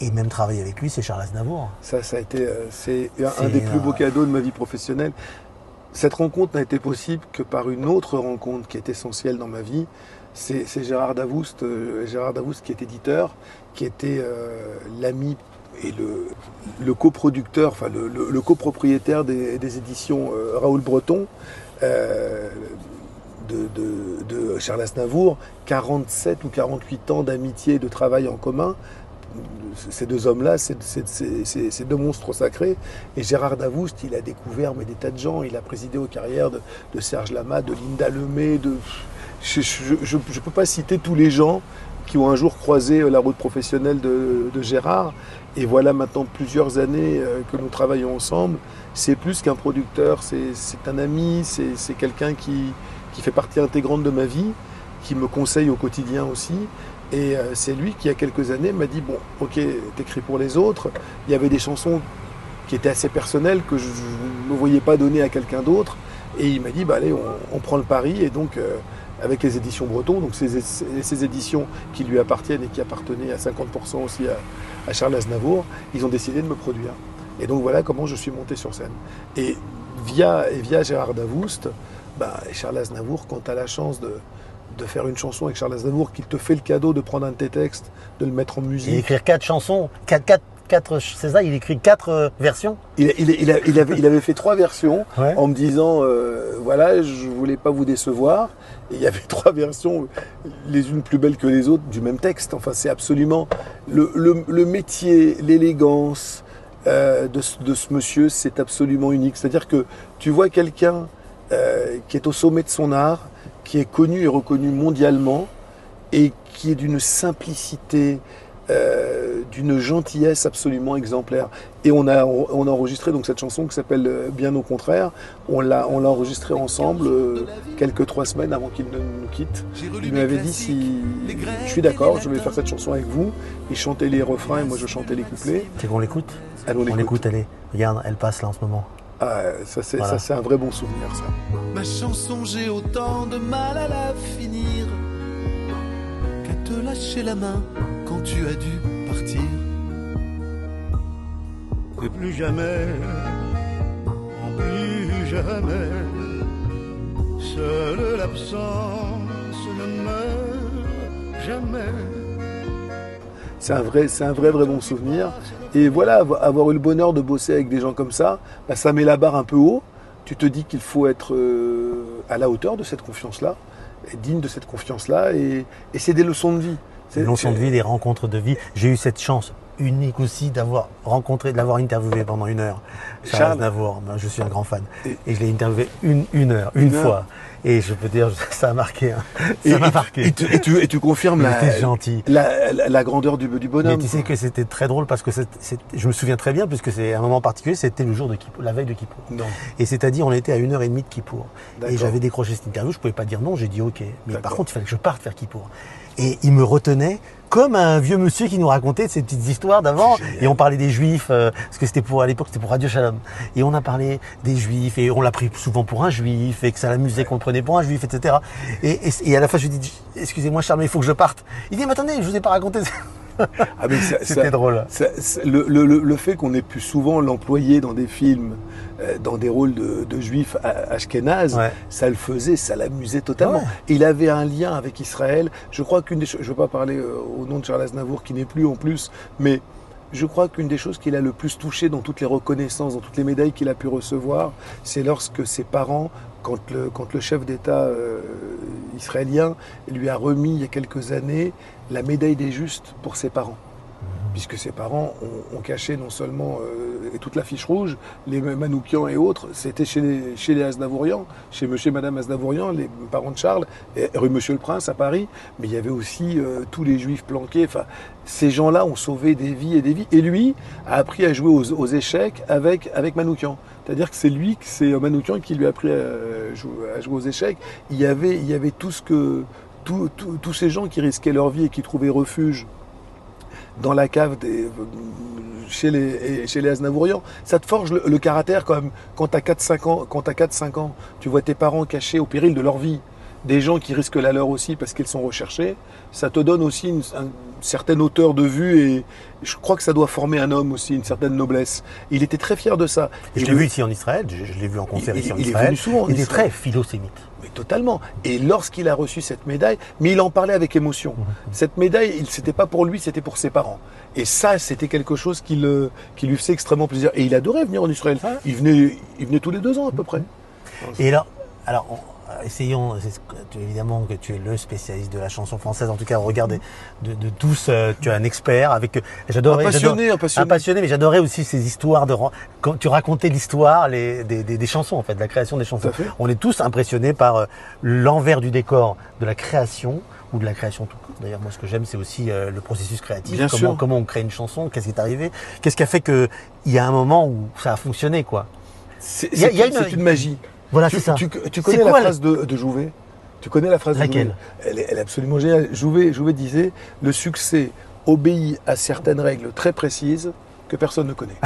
et même travaillé avec lui. C'est Charles Aznavour. Ça a été c'est un des plus beaux cadeaux de ma vie professionnelle. Cette rencontre n'a été possible que par une autre rencontre qui est essentielle dans ma vie. C'est Gérard Davoust qui est éditeur, qui était l'ami et le coproducteur, enfin le copropriétaire des éditions Raoul Breton de Charles Aznavour. 47 ou 48 ans d'amitié et de travail en commun. Ces 2 hommes-là, c'est 2 monstres sacrés. Et Gérard Davoust, il a découvert des tas de gens. Il a présidé aux carrières de Serge Lama, de Linda Lemay, je ne peux pas citer tous les gens qui ont un jour croisé la route professionnelle de Gérard. Et voilà maintenant plusieurs années que nous travaillons ensemble. C'est plus qu'un producteur, c'est un ami, c'est quelqu'un qui fait partie intégrante de ma vie, qui me conseille au quotidien aussi. Et c'est lui qui, il y a quelques années, m'a dit « Bon, ok, t'écris pour les autres ». Il y avait des chansons qui étaient assez personnelles, que je ne me voyais pas donner à quelqu'un d'autre. Et il m'a dit « Allez, on prend le pari ». Et donc, avec les éditions Breton, donc ces éditions qui lui appartiennent et qui appartenaient à 50% aussi à Charles Aznavour, ils ont décidé de me produire. Et donc voilà comment je suis monté sur scène. Et via Gérard Davoust, Charles Aznavour, quand tu as la chance de faire une chanson avec Charles Aznavour, qu'il te fait le cadeau de prendre un de tes textes, de le mettre en musique. Et écrire 4 chansons, 4 c'est ça, il écrit 4 versions. Il avait fait 3 versions en me disant voilà, je voulais pas vous décevoir. Et il y avait 3 versions, les unes plus belles que les autres, du même texte. Enfin, c'est absolument le métier, l'élégance de ce monsieur, c'est absolument unique. C'est-à-dire que tu vois quelqu'un qui est au sommet de son art, qui est connu et reconnu mondialement, et qui est d'une simplicité, d'une gentillesse absolument exemplaire. Et on a enregistré donc cette chanson qui s'appelle Bien au contraire. On l'a enregistrée ensemble quelques 3 semaines avant qu'il ne nous quitte. Il m'avait dit si je suis d'accord, je vais faire cette chanson avec vous. Il chantait les refrains et moi je chantais les couplets. C'est qu'on l'écoute. On l'écoute, regarde, elle passe là en ce moment. Ah, ça c'est un vrai bon souvenir ça. Ma chanson, j'ai autant de mal à la finir qu'à te lâcher la main quand tu as dû partir. Et plus jamais, seule l'absence ne meurt jamais. C'est un vrai bon souvenir. Et voilà, avoir eu le bonheur de bosser avec des gens comme ça, ça met la barre un peu haut. Tu te dis qu'il faut être à la hauteur de cette confiance-là. digne de cette confiance-là, et c'est des leçons de vie. Des leçons de vie, des rencontres de vie. J'ai eu cette chance unique aussi de l'avoir interviewé pendant 1 heure. Charles Aznavour, je suis un grand fan. Et je l'ai interviewé une heure, une fois. Et je peux dire, ça a marqué. Ça m'a marqué. Et tu confirmes la grandeur du bonhomme. Mais tu sais que c'était très drôle parce que je me souviens très bien, puisque c'est un moment particulier, c'était le jour de Kippour, la veille de Kippour. Non. Et c'est-à-dire, on était à 1h30 de Kippour. Et j'avais décroché cette interview, je pouvais pas dire non, j'ai dit ok. Mais par contre, il fallait que je parte faire Kippour. Et il me retenait comme un vieux monsieur qui nous racontait ces petites histoires d'avant. Et on parlait des Juifs, parce que à l'époque, c'était pour Radio Shalom. Et on a parlé des Juifs, et on l'a pris souvent pour un Juif, et que ça l'amusait qu'on le prenait pour un Juif, etc. Et à la fin, je lui ai dit, excusez-moi Charles, mais il faut que je parte. Il dit, mais attendez, je vous ai pas raconté ça. C'était drôle. Le fait qu'on ait pu souvent l'employer dans des films, dans des rôles de juifs ashkénazes, ça le faisait, ça l'amusait totalement. Il avait un lien avec Israël. Je crois qu'une des choses, je ne veux pas parler au nom de Charles Aznavour qui n'est plus en plus, mais je crois qu'une des choses qu'il a le plus touché dans toutes les reconnaissances, dans toutes les médailles qu'il a pu recevoir, c'est lorsque ses parents, quand le chef d'État israélien lui a remis il y a quelques années la médaille des justes pour ses parents. Puisque ses parents ont caché non seulement toute la fiche rouge, les Manoukian et autres, c'était chez les Aznavourian, chez monsieur et madame Aznavourian, les parents de Charles, et rue Monsieur le Prince à Paris, mais il y avait aussi tous les juifs planqués. Enfin, ces gens-là ont sauvé des vies et des vies. Et lui a appris à jouer aux échecs avec Manoukian. C'est-à-dire que c'est Manoukian qui lui a appris à jouer aux échecs. Il y avait tous ces gens qui risquaient leur vie et qui trouvaient refuge dans la cave chez les Aznavourian. Ça te forge le caractère quand même. Quand tu as 4-5 ans, tu vois tes parents cachés au péril de leur vie, des gens qui risquent la leur aussi parce qu'ils sont recherchés, ça te donne aussi une certaine hauteur de vue, et je crois que ça doit former un homme aussi, une certaine noblesse. Il était très fier de ça. Et je l'ai vu ici en Israël, je l'ai vu en concert ici en Israël. Il est venu souvent en Israël. Très philosémite. Mais totalement. Et lorsqu'il a reçu cette médaille, mais il en parlait avec émotion. Cette médaille, c'était pas pour lui, c'était pour ses parents. Et ça, c'était quelque chose qui lui faisait extrêmement plaisir. Et il adorait venir en Israël. Il venait tous les 2 ans à peu près. Et alors essayons, évidemment que tu es le spécialiste de la chanson française, en tout cas au regard de tous, tu es un expert, un passionné, mais j'adorais aussi ces histoires quand tu racontais l'histoire des chansons, en fait, de la création des chansons. On est tous impressionnés par l'envers du décor de la création, ou de la création tout court. D'ailleurs, moi, ce que j'aime, c'est aussi le processus créatif. Comment on crée une chanson, qu'est-ce qui est arrivé, qu'est-ce qui a fait qu'il y a un moment où ça a fonctionné, quoi. C'est une magie. Voilà, c'est ça. Tu connais la phrase de Jouvet? Tu connais la phrase de Laquelle? Elle est absolument géniale. Jouvet disait « Le succès obéit à certaines règles très précises que personne ne connaît. »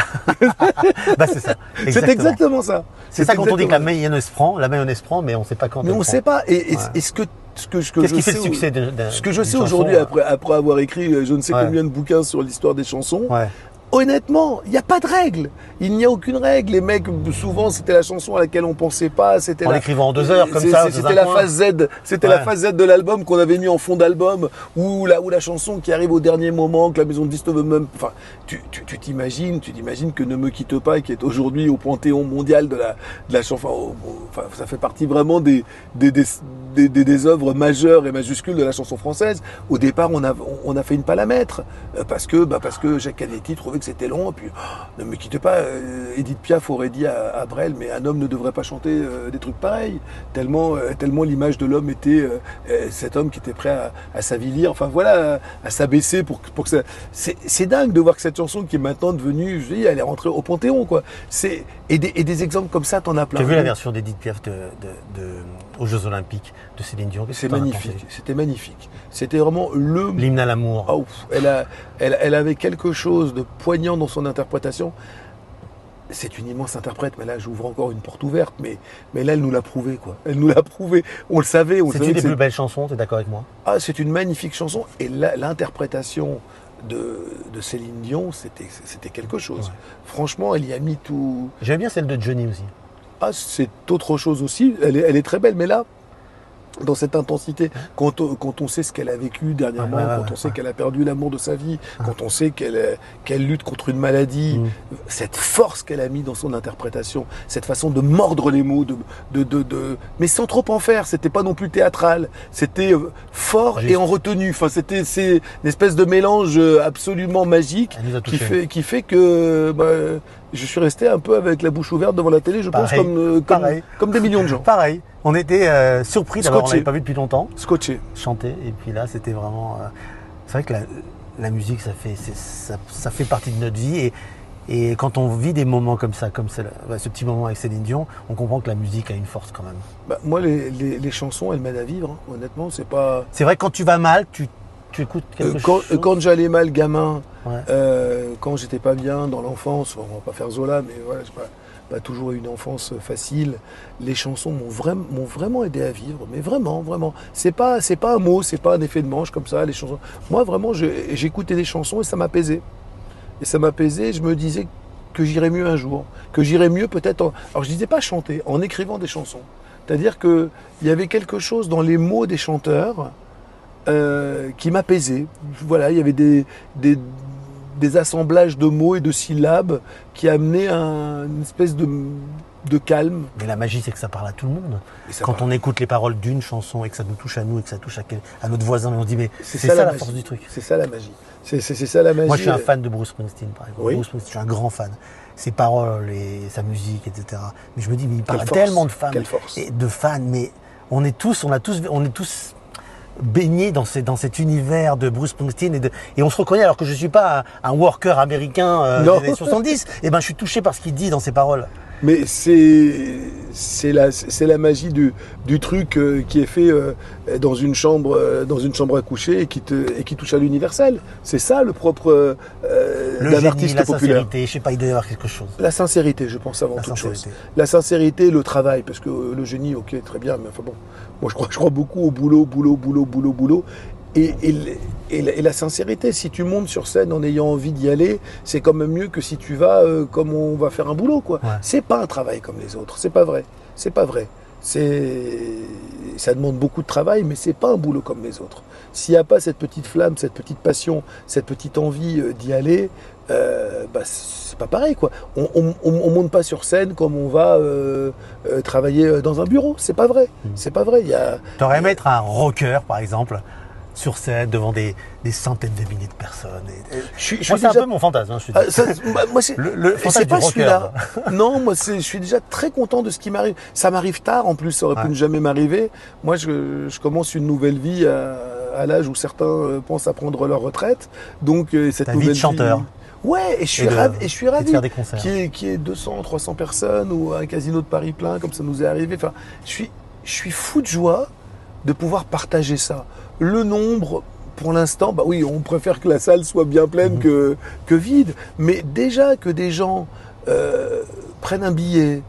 C'est ça. C'est exactement ça. C'est ça quand on dit que la mayonnaise prend, mais on ne sait pas quand. Mais on ne sait pas. Et ce que qu'est-ce qui fait le succès Ce que je sais aujourd'hui, après avoir écrit je ne sais combien de bouquins sur l'histoire des chansons, honnêtement, il n'y a pas de règle. Il n'y a aucune règle. Les mecs, souvent, c'était la chanson à laquelle on pensait pas. En l'écrivant en 2 heures, comme ça. C'était la phase Z. C'était la phase Z de l'album qu'on avait mis en fond d'album, ou la chanson qui arrive au dernier moment, que la maison de disques ne veut même. Enfin, tu t'imagines que Ne me quitte pas, qui est aujourd'hui au panthéon mondial de la chanson. Enfin, ça fait partie vraiment des œuvres majeures et majuscules de la chanson française. Au départ, on a fait une palamètre parce que Jacques Canetti trouvait que c'était long. Et puis, ne me quitte pas. Edith Piaf aurait dit à Brel, mais un homme ne devrait pas chanter des trucs pareils. Tellement l'image de l'homme était cet homme qui était prêt à s'avilir. Enfin voilà, à s'abaisser pour que ça. C'est dingue de voir que cette chanson qui est maintenant devenue, je dis, elle est rentrée au Panthéon, quoi. Et des exemples comme ça, t'en as plein. Tu as vu la version d'Edith Piaf aux Jeux Olympiques de Céline Dion? C'est magnifique. C'était magnifique. C'était vraiment l'hymne à l'amour. Oh, elle avait quelque chose de poignant dans son interprétation. C'est une immense interprète, mais là j'ouvre encore une porte ouverte, mais là elle nous l'a prouvé, quoi. Elle nous l'a prouvé. On le savait. C'est une des plus belles chansons, tu es d'accord avec moi? Ah, c'est une magnifique chanson. Et l'interprétation de Céline Dion, c'était quelque chose. Ouais. Franchement, elle y a mis tout. J'aime bien celle de Johnny aussi. Ah, c'est autre chose aussi. Elle est très belle, mais là, dans cette intensité, quand on sait ce qu'elle a vécu dernièrement, quand on sait qu'elle a perdu l'amour de sa vie, quand on sait qu'elle lutte contre une maladie, cette force qu'elle a mis dans son interprétation, cette façon de mordre les mots, mais sans trop en faire, c'était pas non plus théâtral, c'était fort et en retenue, enfin c'est une espèce de mélange absolument magique qui fait que je suis resté un peu avec la bouche ouverte devant la télé, je pense, comme des millions de gens. Pareil. On était surpris d'abord, on l'avait pas vu depuis longtemps. Scotché. Chanter. Et puis là, c'était vraiment... c'est vrai que la musique, ça fait partie de notre vie. Et quand on vit des moments comme ça, comme ce petit moment avec Céline Dion, on comprend que la musique a une force quand même. Moi, les chansons, elles m'aident à vivre. Hein. Honnêtement, c'est pas... C'est vrai que quand tu vas mal, tu écoutes quelque chose. Quand j'allais mal gamin, quand j'étais pas bien dans l'enfance, on va pas faire Zola, mais voilà, j'ai pas toujours eu une enfance facile. Les chansons m'ont vraiment aidé à vivre, mais vraiment. C'est pas un mot, c'est pas un effet de manche comme ça. Les chansons. Moi, vraiment, j'écoutais des chansons et ça m'apaisait. Je me disais que j'irais mieux un jour, que j'irais mieux peut-être. Alors je disais pas chanter, en écrivant des chansons. C'est-à-dire que il y avait quelque chose dans les mots des chanteurs qui m'apaisait. Voilà, il y avait des assemblages de mots et de syllabes qui amenaient une espèce de calme. Mais la magie, c'est que ça parle à tout le monde. Quand on écoute les paroles d'une chanson et que ça nous touche à nous et que ça touche à notre voisin, on se dit mais c'est ça la force du truc. C'est ça la magie. C'est ça la magie. Moi, je suis un fan de Bruce Springsteen, par exemple. Oui. Bruce Springsteen, je suis un grand fan. Ses paroles et sa musique, etc. Mais je me dis, mais il parle tellement de fans. Quelle force. Et de fans, mais on est tous baignés dans cet univers de Bruce Springsteen et on se reconnaît alors que je suis pas un worker américain des années 70. Et ben, je suis touché par ce qu'il dit dans ses paroles. Mais c'est la magie du truc qui est fait dans une chambre à coucher et qui touche à l'universel. C'est ça le propre d'un artiste la populaire. Sincérité, je sais pas, il doit y avoir quelque chose. La sincérité, je pense avant toute chose. La sincérité, le travail, parce que le génie, ok, très bien, mais enfin bon, moi je crois beaucoup au boulot. Et la sincérité, si tu montes sur scène en ayant envie d'y aller, c'est quand même mieux que si tu vas comme on va faire un boulot, quoi. Ouais. C'est pas un travail comme les autres, c'est pas vrai. Ça demande beaucoup de travail, mais c'est pas un boulot comme les autres. S'il n'y a pas cette petite flamme, cette petite passion, cette petite envie d'y aller, c'est pas pareil, quoi. On monte pas sur scène comme on va travailler dans un bureau. C'est pas vrai. C'est pas vrai. T'aurais aimé être un rocker, par exemple, sur scène devant des centaines de milliers de personnes. Moi, c'est un peu mon fantasme. Hein, le fantasme c'est pas du celui-là. Non, moi, je suis déjà très content de ce qui m'arrive. Ça m'arrive tard, en plus, ça aurait pu ne jamais m'arriver. Moi, je commence une nouvelle vie à l'âge où certains pensent à prendre leur retraite. Donc, cette ta nouvelle vie de chanteur. Ouais, et je suis ravi de faire des concerts. Qu'il y ait 200, 300 personnes ou un casino de Paris plein, comme ça nous est arrivé. Enfin, je suis fou de joie de pouvoir partager ça. Le nombre, pour l'instant, oui, on préfère que la salle soit bien pleine que vide. Mais déjà que des gens prennent un billet,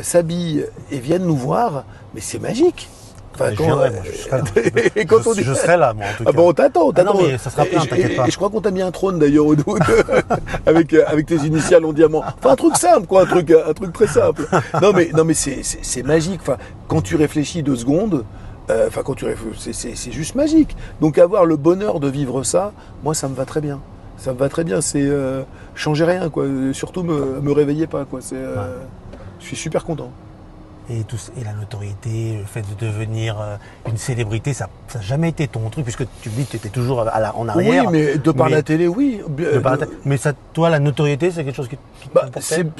s'habillent et viennent nous voir, mais c'est magique. Enfin, je serai là, moi, en tout cas. On t'attend. Non, mais ça sera plein, t'inquiète pas. Et je crois qu'on t'a mis un trône, d'ailleurs, au dos, avec tes initiales en diamant. Enfin, un truc simple, quoi, un truc très simple. Non, mais c'est magique. Enfin, quand tu réfléchis 2 secondes, c'est juste magique. Donc, avoir le bonheur de vivre ça, moi, ça me va très bien. Ça me va très bien. C'est changer rien, quoi. Surtout, me réveiller pas, quoi. Je suis super content. Et la notoriété, le fait de devenir une célébrité, ça n'a jamais été ton truc, puisque tu me dis que tu étais toujours en arrière. Oui, mais par la télé, oui. Mais toi, la notoriété, c'est quelque chose qui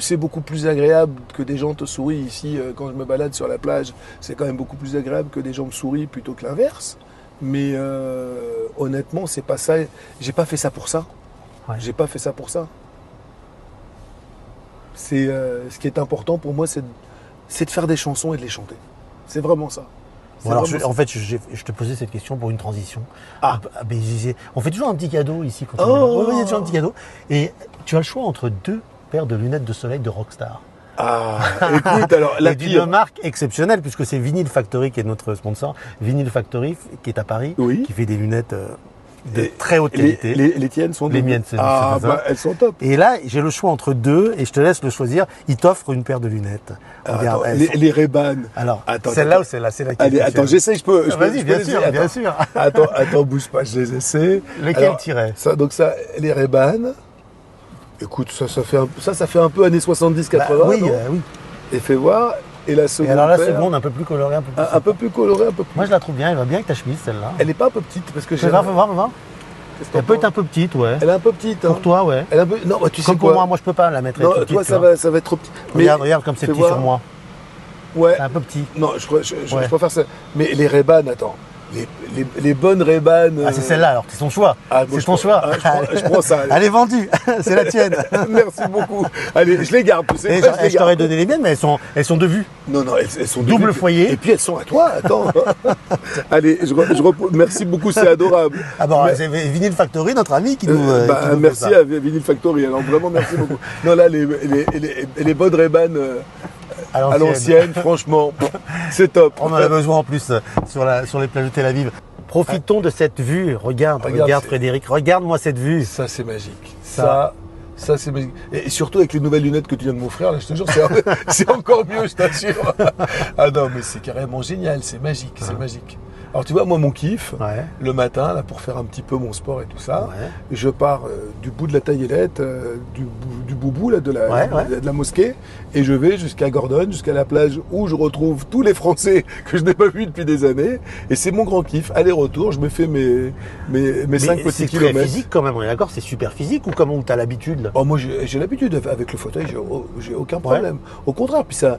c'est beaucoup plus agréable que des gens te sourient ici. Quand je me balade sur la plage, c'est quand même beaucoup plus agréable que des gens me sourient plutôt que l'inverse. Mais honnêtement, c'est pas ça. J'ai pas fait ça pour ça. Ouais. J'ai pas fait ça pour ça. Ce qui est important pour moi, c'est de faire des chansons et de les chanter. C'est vraiment ça. En fait, je te posais cette question pour une transition. On fait toujours un petit cadeau ici. Il y a toujours un petit cadeau. Et tu as le choix entre 2 paires de lunettes de soleil de Rockstar. Écoute, alors la d'une marque exceptionnelle, puisque c'est Vinyl Factory qui est notre sponsor. Vinyl Factory, qui est à Paris, qui fait des lunettes de très haute qualité. Les tiennes sont Les miennes, c'est Ah, ça. bah, elles sont top. Et là, j'ai le choix entre deux et je te laisse le choisir. Il t'offre une paire de lunettes. Regarde, Attends, elles sont- les Ray-Ban. Alors, Attends, celle-là attends. ou celle-là, c'est laquelle Allez, que tu attends, aimes j'essaye, je peux Vas-y, je bien peux sûr, les- bien attends. sûr. Attends, bouge pas, je les essaie. Lequel Alors, tirais ça, donc ça, les Ray-Ban. Écoute, ça fait un peu années 70-80, Bah, oui, non oui. Et fais voir. Et la seconde Et alors la paire, seconde, un peu plus colorée, un peu plus. un peu plus colorée, un peu plus. Moi, je la trouve bien. Elle va bien avec ta chemise, celle-là. Elle est pas un peu petite parce que Fais voir, fais voir, fais voir. Qu'est-ce que t'en Elle peut être penses un peu petite, ouais. Elle est un peu petite. Hein. Pour toi, ouais. Elle est un peu... Non, bah, tu sais Comme pour quoi. moi, je peux pas la mettre. Non, elle est toute toi, petite, tu vois. ça va être trop petit. Regarde comme c'est fais petit voir. sur moi. Ouais. C'est un peu petit. Non, je Ouais. préfère ça. Mais les Ray-Ban, attends. Les bonnes Ray-Ban. Ah, c'est celle-là, alors c'est ton choix. Ah, bon, c'est je ton prends- choix. je prends ça. Allez. Elle est vendue. C'est la tienne. Merci beaucoup. Allez, je les garde. Tu sais Et pas, je les je t'aurais garde. donné les miennes, mais elles sont de vue. Non, elles sont Double devenues- foyer. Et puis elles sont à toi. Attends. Allez, merci beaucoup, c'est adorable. Ah bon, Mais- c'est Vinyl Factory, notre ami, qui nous. Bah, qui nous fait merci ça. à Vinyl Factory. Alors vraiment, merci beaucoup. Non, là, les bonnes Ray-Ban à l'ancienne, franchement, c'est top. On en a besoin en plus sur les plages de Tel Aviv. Profitons de cette vue. Regarde Regarde, c'est- Frédéric. Regarde-moi cette vue. Ça, c'est magique. Ça, c'est magique. Et surtout avec les nouvelles lunettes que tu viens de m'offrir, là, je te jure, c'est encore mieux, je t'assure. Ah non, mais c'est carrément génial, c'est magique, c'est magique. Alors tu vois, moi, mon kiff, Ouais. le matin, là, pour faire un petit peu mon sport et tout ça, Ouais. je pars du bout de la Taillelette, du boubou, là, de la mosquée, et je vais jusqu'à Gordon, jusqu'à la plage où je retrouve tous les Français que je n'ai pas vus depuis des années. Et c'est mon grand kiff. Aller-retour, je me fais mes 5 petits c'est très kilomètres. physique quand même, on est d'accord, c'est super physique ou comment tu as l'habitude là? Oh, moi, j'ai l'habitude avec le fauteuil, j'ai aucun problème. Au contraire, puis ça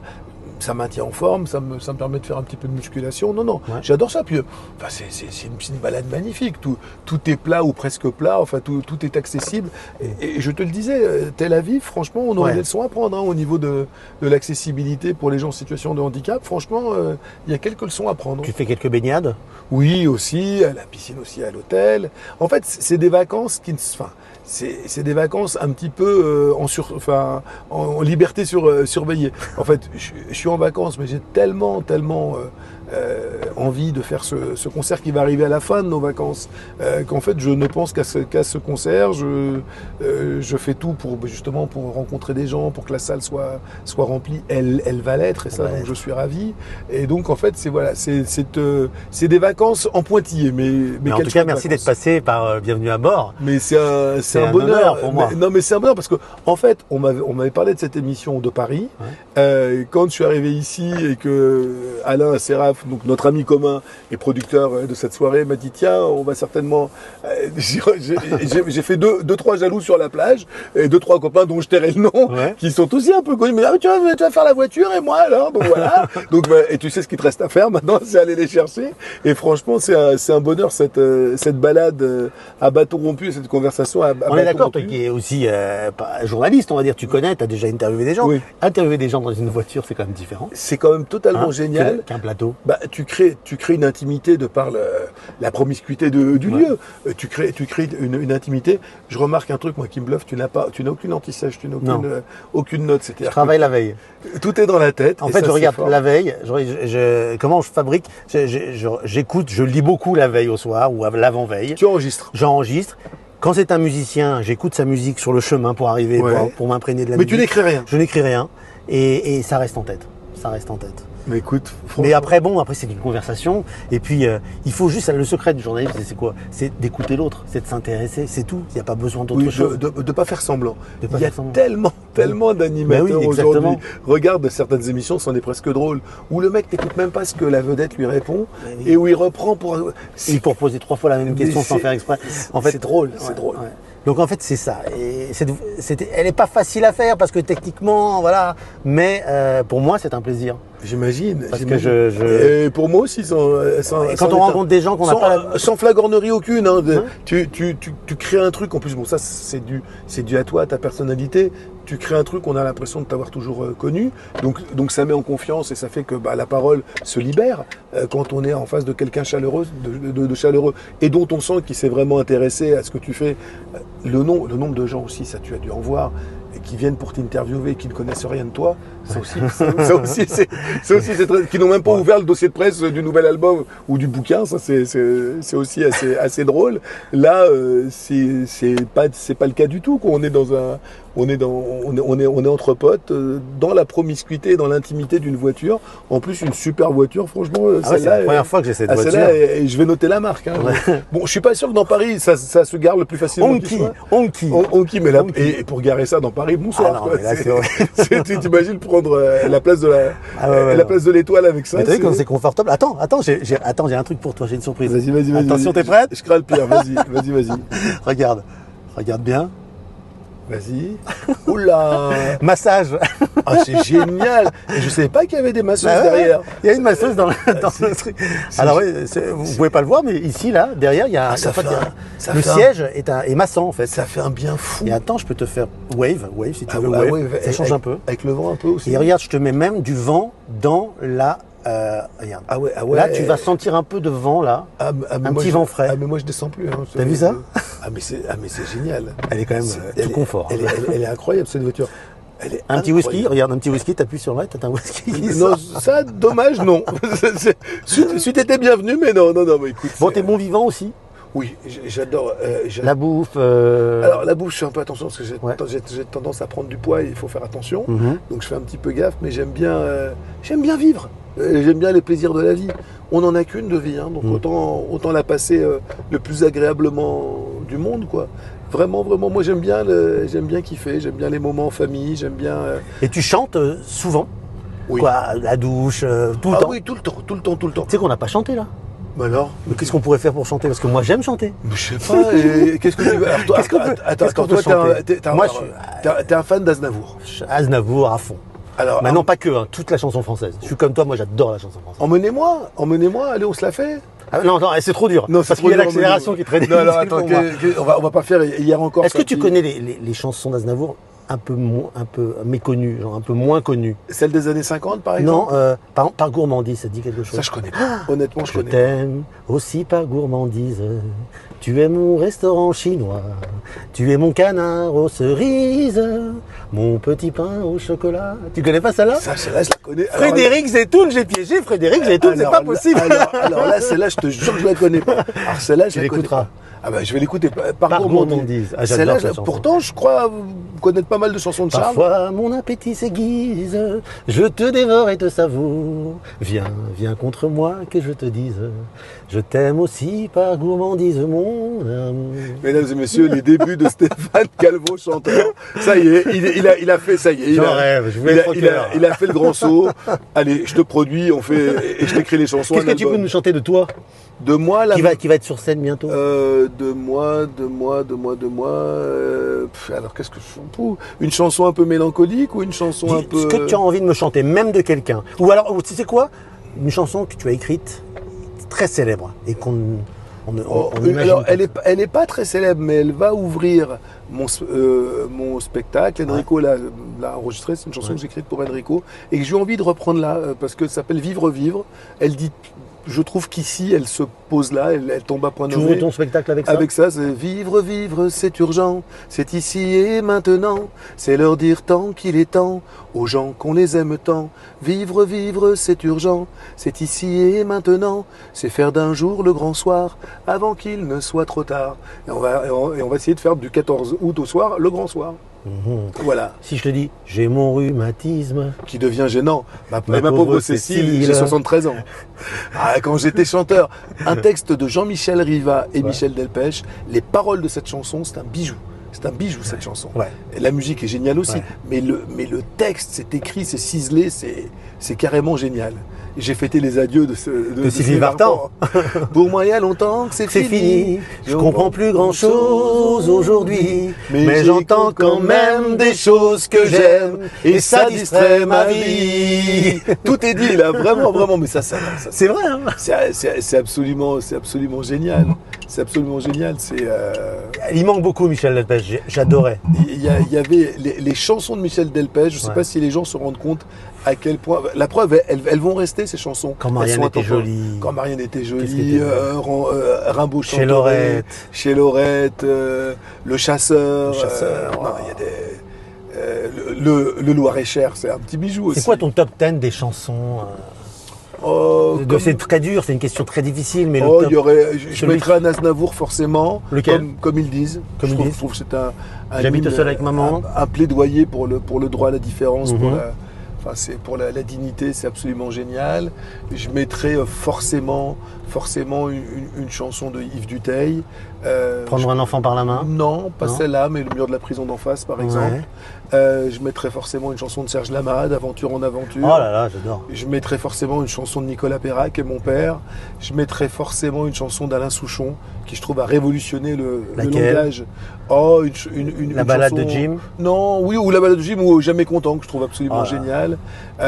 maintient en forme, ça me permet de faire un petit peu de musculation. Non, Ouais. j'adore ça. Puis, enfin, c'est une balade magnifique. Tout est plat ou presque plat. Enfin, tout est accessible. Et je te le disais, Tel Aviv, franchement, on aurait Ouais. des leçons à prendre hein, au niveau de l'accessibilité pour les gens en situation de handicap. Franchement, il y a quelques leçons à prendre. Tu fais quelques baignades? Oui, aussi, à la piscine aussi, à l'hôtel. En fait, c'est des vacances qui ne... Enfin, c'est des vacances un petit peu en liberté surveillée. En fait, je suis en vacances, mais j'ai tellement envie de faire ce concert qui va arriver à la fin de nos vacances qu'en fait, je ne pense qu'à ce concert. Je fais tout pour justement pour rencontrer des gens, pour que la salle soit remplie. Elle va l'être, et ça, donc je suis ravi. Et donc, en fait, c'est des vacances en pointillé. Mais En quelles tout cas, chouettes merci d'être vacances. passé par Bienvenue à bord. Mais c'est un un bonheur honneur pour moi. Non, mais c'est un bonheur parce que en fait, on m'avait parlé de cette émission de Paris. Quand je suis arrivé ici et que Alain Seraf, donc notre ami commun et producteur de cette soirée, m'a dit tiens, on va certainement. J'ai fait deux trois jaloux sur la plage et 2-3 copains dont je tairai le nom, Ouais. qui sont aussi un peu connus. Mais tu vas faire la voiture et moi alors, donc voilà. Donc et tu sais ce qu'il te reste à faire maintenant, c'est aller les chercher. Et franchement, c'est un bonheur cette balade à bâton rompu, cette conversation à On bâton est d'accord, toi rompu. qui es aussi journaliste, on va dire, tu connais, tu as déjà interviewé des gens. Oui. Interviewer des gens dans une voiture, c'est quand même différent. C'est quand même totalement Hein, génial. qu'un plateau. Bah, tu crées une intimité de par la promiscuité du Ouais. lieu. Tu crées une intimité. Je remarque un truc, moi, qui me bluffe, tu n'as aucune anti-sèche, tu n'as Non. aucune note. Je C'est-à-dire travaille la veille. que tout est dans la tête. En et fait, ça, je c'est regarde fort. la veille, comment je fabrique, j'écoute, je lis beaucoup la veille au soir ou à l'avant-veille. Tu enregistres. J'enregistre. Quand c'est un musicien, j'écoute sa musique sur le chemin pour arriver, Ouais. pour m'imprégner de la Mais musique. tu n'écris rien. Je n'écris rien. Et ça reste en tête. Ça reste en tête. Mais écoute, Mais franchement, après c'est une conversation. Et puis, il faut juste, le secret du journaliste, c'est quoi? C'est d'écouter l'autre, c'est de s'intéresser, c'est tout. Il n'y a pas besoin d'autre oui, chose. de pas faire semblant. De pas Il y a faire semblant. tellement d'animateurs Ben oui, aujourd'hui. exactement. Regarde certaines émissions, c'en est presque drôle, où le mec n'écoute même pas ce que la vedette lui répond Ben oui. et où il reprend pour. Et pour poser 3 fois la même question sans c'est- faire exprès. En fait, c'est drôle, ouais, c'est drôle. ouais. Donc en fait, c'est ça. Et elle n'est pas facile à faire parce que techniquement, voilà. Mais pour moi, c'est un plaisir. J'imagine. Parce que j'imagine. je- Et pour moi aussi, Et quand on rencontre des gens qu'on n'a pas la... sans flagornerie aucune, hein, Ouais. tu crées un truc. En plus, bon, ça c'est dû à toi, à ta personnalité. Tu crées un truc, on a l'impression de t'avoir toujours connu. Donc ça met en confiance et ça fait que la parole se libère quand on est en face de quelqu'un chaleureux, de chaleureux et dont on sent qu'il s'est vraiment intéressé à ce que tu fais. Le nombre de gens aussi, ça tu as dû en voir. qui viennent pour t'interviewer et qui ne connaissent rien de toi, ça aussi, c'est très, qui n'ont même pas ouvert le dossier de presse du nouvel album ou du bouquin, ça c'est aussi assez drôle. Là, c'est pas le cas du tout, quoi. On est entre potes, dans la promiscuité, dans l'intimité d'une voiture. En plus, une super voiture, franchement. C'est la première fois que j'ai cette voiture. Celle-là, et je vais noter la marque. Hein. Ouais. Bon, je suis pas sûr que dans Paris, ça se gare le plus facilement. Onki, mais là, et pour garer ça dans Paris, bonsoir. Ah non, là, tu t'imagines prendre la place de place de l'Étoile avec ça. Mais t'as vu quand c'est confortable. Attends, j'ai un truc pour toi, j'ai une surprise. Vas-y. Attention, t'es prête? Je crains le pire. Vas-y. Regarde bien. Vas-y. Oula. Massage. Ah, c'est génial. Et je savais pas qu'il y avait des masseuses derrière. Il y a une masseuse dans le truc. Alors oui, vous pouvez pas le voir, mais ici, là, derrière, il y a le siège est massant en fait. Ça fait un bien fou. Et attends, je peux te faire wave si tu veux. Wave. Ça change un peu. Avec le vent un peu aussi. Et regarde, je te mets même du vent dans la... regarde. Ah ouais. Là, tu vas sentir un peu de vent là, un petit vent frais. Ah mais moi je descends plus. Hein. T'as vu ça? Mais c'est génial. Elle est quand même tout confort. Elle est incroyable cette voiture. Un petit whisky, regarde, un petit whisky, t'appuies sur là, t'as un whisky. Non, ça, dommage, non. Tu t'étais bienvenu, mais non, mais écoute. Bon, t'es bon vivant aussi? Oui, j'adore. La bouffe. Alors la bouffe, je fais un peu attention parce que j'ai tendance à prendre du poids et il faut faire attention. Donc je fais un petit peu gaffe, mais j'aime bien vivre. J'aime bien les plaisirs de la vie. On n'en a qu'une de vie, hein, donc autant la passer le plus agréablement du monde, quoi. Vraiment, moi j'aime bien kiffer, j'aime bien les moments en famille, j'aime bien. Et tu chantes souvent? Oui. Quoi, la douche, tout le temps? Oui, tout le temps. Tu sais qu'on n'a pas chanté là? Mais alors? Mais qu'est-ce qu'on pourrait faire pour chanter? Parce que moi j'aime chanter. Mais je sais pas. Qu'est-ce que tu veux? Attends, toi t'es un fan d'Aznavour. Aznavour à fond. Alors, maintenant pas que, hein, toute la chanson française. Je suis comme toi, moi j'adore la chanson française. Emmenez-moi, allez, on se la fait. Ah, non, c'est trop dur. Non, parce qu'il y a l'accélération qui est très difficile. Non, attends, on va pas faire hier encore. Est-ce que tu connais les chansons d'Aznavour un peu méconnues, genre un peu moins connues? Celles des années 50 par exemple? Non, par gourmandise, ça te dit quelque chose? Ça je connais pas. Honnêtement, je connais. Je t'aime aussi par gourmandise. Tu es mon restaurant chinois, tu es mon canard aux cerises, mon petit pain au chocolat. Tu connais pas celle-là? Celle-là, je la connais. Frédéric Zetoun, j'ai piégé Frédéric Zetoun, c'est pas possible. Alors là, celle-là, je te jure que je la connais pas. Alors celle-là, je l'écouteras. Ah bah je vais l'écouter par gourmandise. Ah, j'adore cette chanson. Pourtant, je crois connaître pas mal de chansons de charme. Parfois, mon appétit s'aiguise, je te dévore et te savoure. Viens contre moi que je te dise, je t'aime aussi par gourmandise, mon amour. Mesdames et messieurs, les débuts de Stéphane Calvo, chanteur. Ça y est, il a fait, ça y est. J'en rêve, je voulais être rocker. Il a fait le grand saut. Allez, je te produis, et je t'écris les chansons. Qu'est-ce que tu peux nous chanter de toi? De moi, là. Qui va être sur scène bientôt? De moi. Alors, qu'est-ce que je chante? Une chanson un peu mélancolique ou une chanson un peu. Ce que tu as envie de me chanter, même de quelqu'un. Ou alors, tu sais quoi? Une chanson que tu as écrite, très célèbre, et qu'on imagine. Alors, elle est pas très célèbre, mais elle va ouvrir mon spectacle. Enrico l'a enregistré, c'est une chanson que j'ai écrite pour Enrico, et que j'ai envie de reprendre là, parce que ça s'appelle Vivre, Vivre. Elle dit. Je trouve qu'ici, elle se pose là, elle tombe à point nommé. Tu ouvres ton spectacle avec ça? Avec ça, c'est vivre, vivre, c'est urgent. C'est ici et maintenant. C'est leur dire tant qu'il est temps aux gens qu'on les aime tant. Vivre, vivre, c'est urgent. C'est ici et maintenant. C'est faire d'un jour le grand soir avant qu'il ne soit trop tard. Et on va essayer de faire du 14 août au soir le grand soir. Voilà. Si je te dis, j'ai mon rhumatisme. Qui devient gênant. Ma pauvre Cécile, j'ai 73 ans. Quand j'étais chanteur. Un texte de Jean-Michel Riva et Michel Delpech. Les paroles de cette chanson, c'est un bijou. C'est un bijou cette chanson. Ouais. Et la musique est géniale aussi. Ouais. Mais le texte, c'est écrit, c'est ciselé, c'est carrément génial. J'ai fêté les adieux de Sylvie Vartan. Pour moi, il y a longtemps que c'est fini. Je comprends plus grand chose aujourd'hui, mais j'entends quand même des choses que j'aime et ça distrait ma vie. Tout est dit là, vraiment. Mais ça c'est vrai. Hein, c'est absolument génial. C'est absolument génial. Il manque beaucoup Michel Delpech. J'adorais. Il y avait les chansons de Michel Delpech. Je ne sais pas si les gens se rendent compte à quel point. La preuve, elles vont rester ces chansons. Quand Marianne était jolie. Quand Marianne était jolie. Rimbaud chantait. Chez Lorette. Le chasseur. Non, il y a des. le Loir-et-Cher, c'est un petit bijou aussi. C'est quoi ton top 10 des chansons C'est très dur, c'est une question très difficile, mais je mettrais un Aznavour forcément. Lequel? Comme ils disent. Je trouve que c'est un J'habite seul avec maman. Un plaidoyer pour le droit à la différence, pour la dignité, c'est absolument génial. Je mettrais forcément une chanson de Yves Duteil. Prendre un enfant par la main? Non, pas celle-là, mais Le mur de la prison d'en face, par exemple. Je mettrais forcément une chanson de Serge Lama, d'Aventure en aventure. Oh là là, j'adore. Je mettrais forcément une chanson de Nicolas Perrac, qui est mon père. Je mettrais forcément une chanson d'Alain Souchon, qui je trouve a révolutionné le langage. Oh, la balade de Jim? Non, oui, ou la balade de Jim, ou Jamais content, que je trouve absolument génial.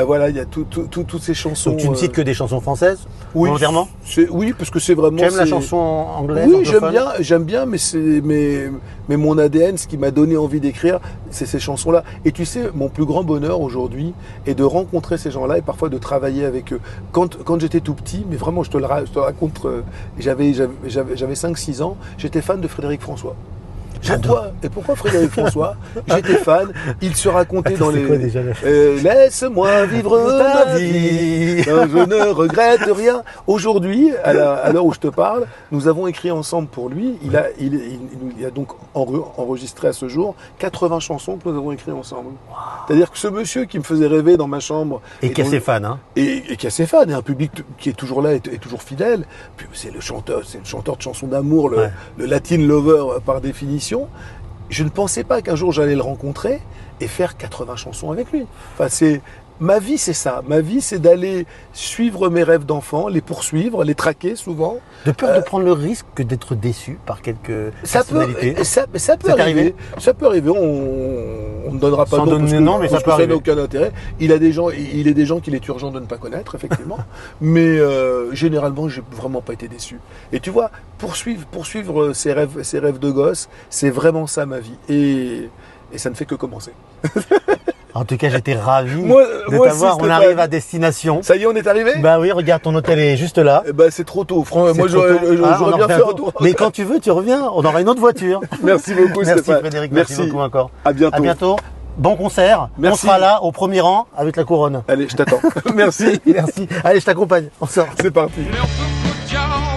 Voilà, il y a toutes ces chansons. Donc tu ne cites que des chansons françaises? Oui, volontairement? Oui, parce que c'est vraiment. Tu aimes la chanson anglaise? Oui, j'aime bien, mais mon ADN, ce qui m'a donné envie d'écrire, c'est ces chansons-là. Et tu sais, mon plus grand bonheur aujourd'hui est de rencontrer ces gens-là et parfois de travailler avec eux. Quand j'étais tout petit, mais vraiment, je te le raconte, j'avais 5-6 ans, j'étais fan de Frédéric François. Pourquoi Frédéric François? J'étais fan, il se racontait dans les... Laisse-moi vivre ma vie, je ne regrette rien. Aujourd'hui, à l'heure où je te parle, nous avons écrit ensemble pour lui. Il a donc enregistré à ce jour 80 chansons que nous avons écrites ensemble. C'est-à-dire que ce monsieur qui me faisait rêver dans ma chambre... Et qui a ses fans, hein. Et qui a ses fans, et un public qui est toujours là et toujours fidèle. Puis c'est le chanteur de chansons d'amour, le Latin lover par définition. Je ne pensais pas qu'un jour j'allais le rencontrer et faire 80 chansons avec lui. Enfin, ma vie, c'est ça. Ma vie, c'est d'aller suivre mes rêves d'enfant, les poursuivre, les traquer souvent. De peur de prendre le risque que d'être déçu par quelques personnalités. Ça peut arriver. Ça peut arriver. On ne donnera pas de nom parce que ça n'a aucun intérêt. Il est des gens qu'il est urgent de ne pas connaître, effectivement. Mais généralement, j'ai vraiment pas été déçu. Et tu vois, poursuivre ses rêves de gosse, c'est vraiment ça ma vie. Et ça ne fait que commencer. En tout cas, j'étais ravi de t'avoir. On arrive à destination. Ça y est, on est arrivé? Bah oui, regarde, ton hôtel est juste là. C'est trop tôt. Franchement, moi, j'aurais bien fait un tour. Mais quand tu veux, tu reviens. On aura une autre voiture. Merci beaucoup, Stéphane. Stéphane. Frédéric, merci beaucoup encore. À bientôt. À bientôt. Bon concert. Merci. On sera là au premier rang avec la couronne. Allez, je t'attends. Merci. Merci. Allez, je t'accompagne. On sort. C'est parti. Meu cucujão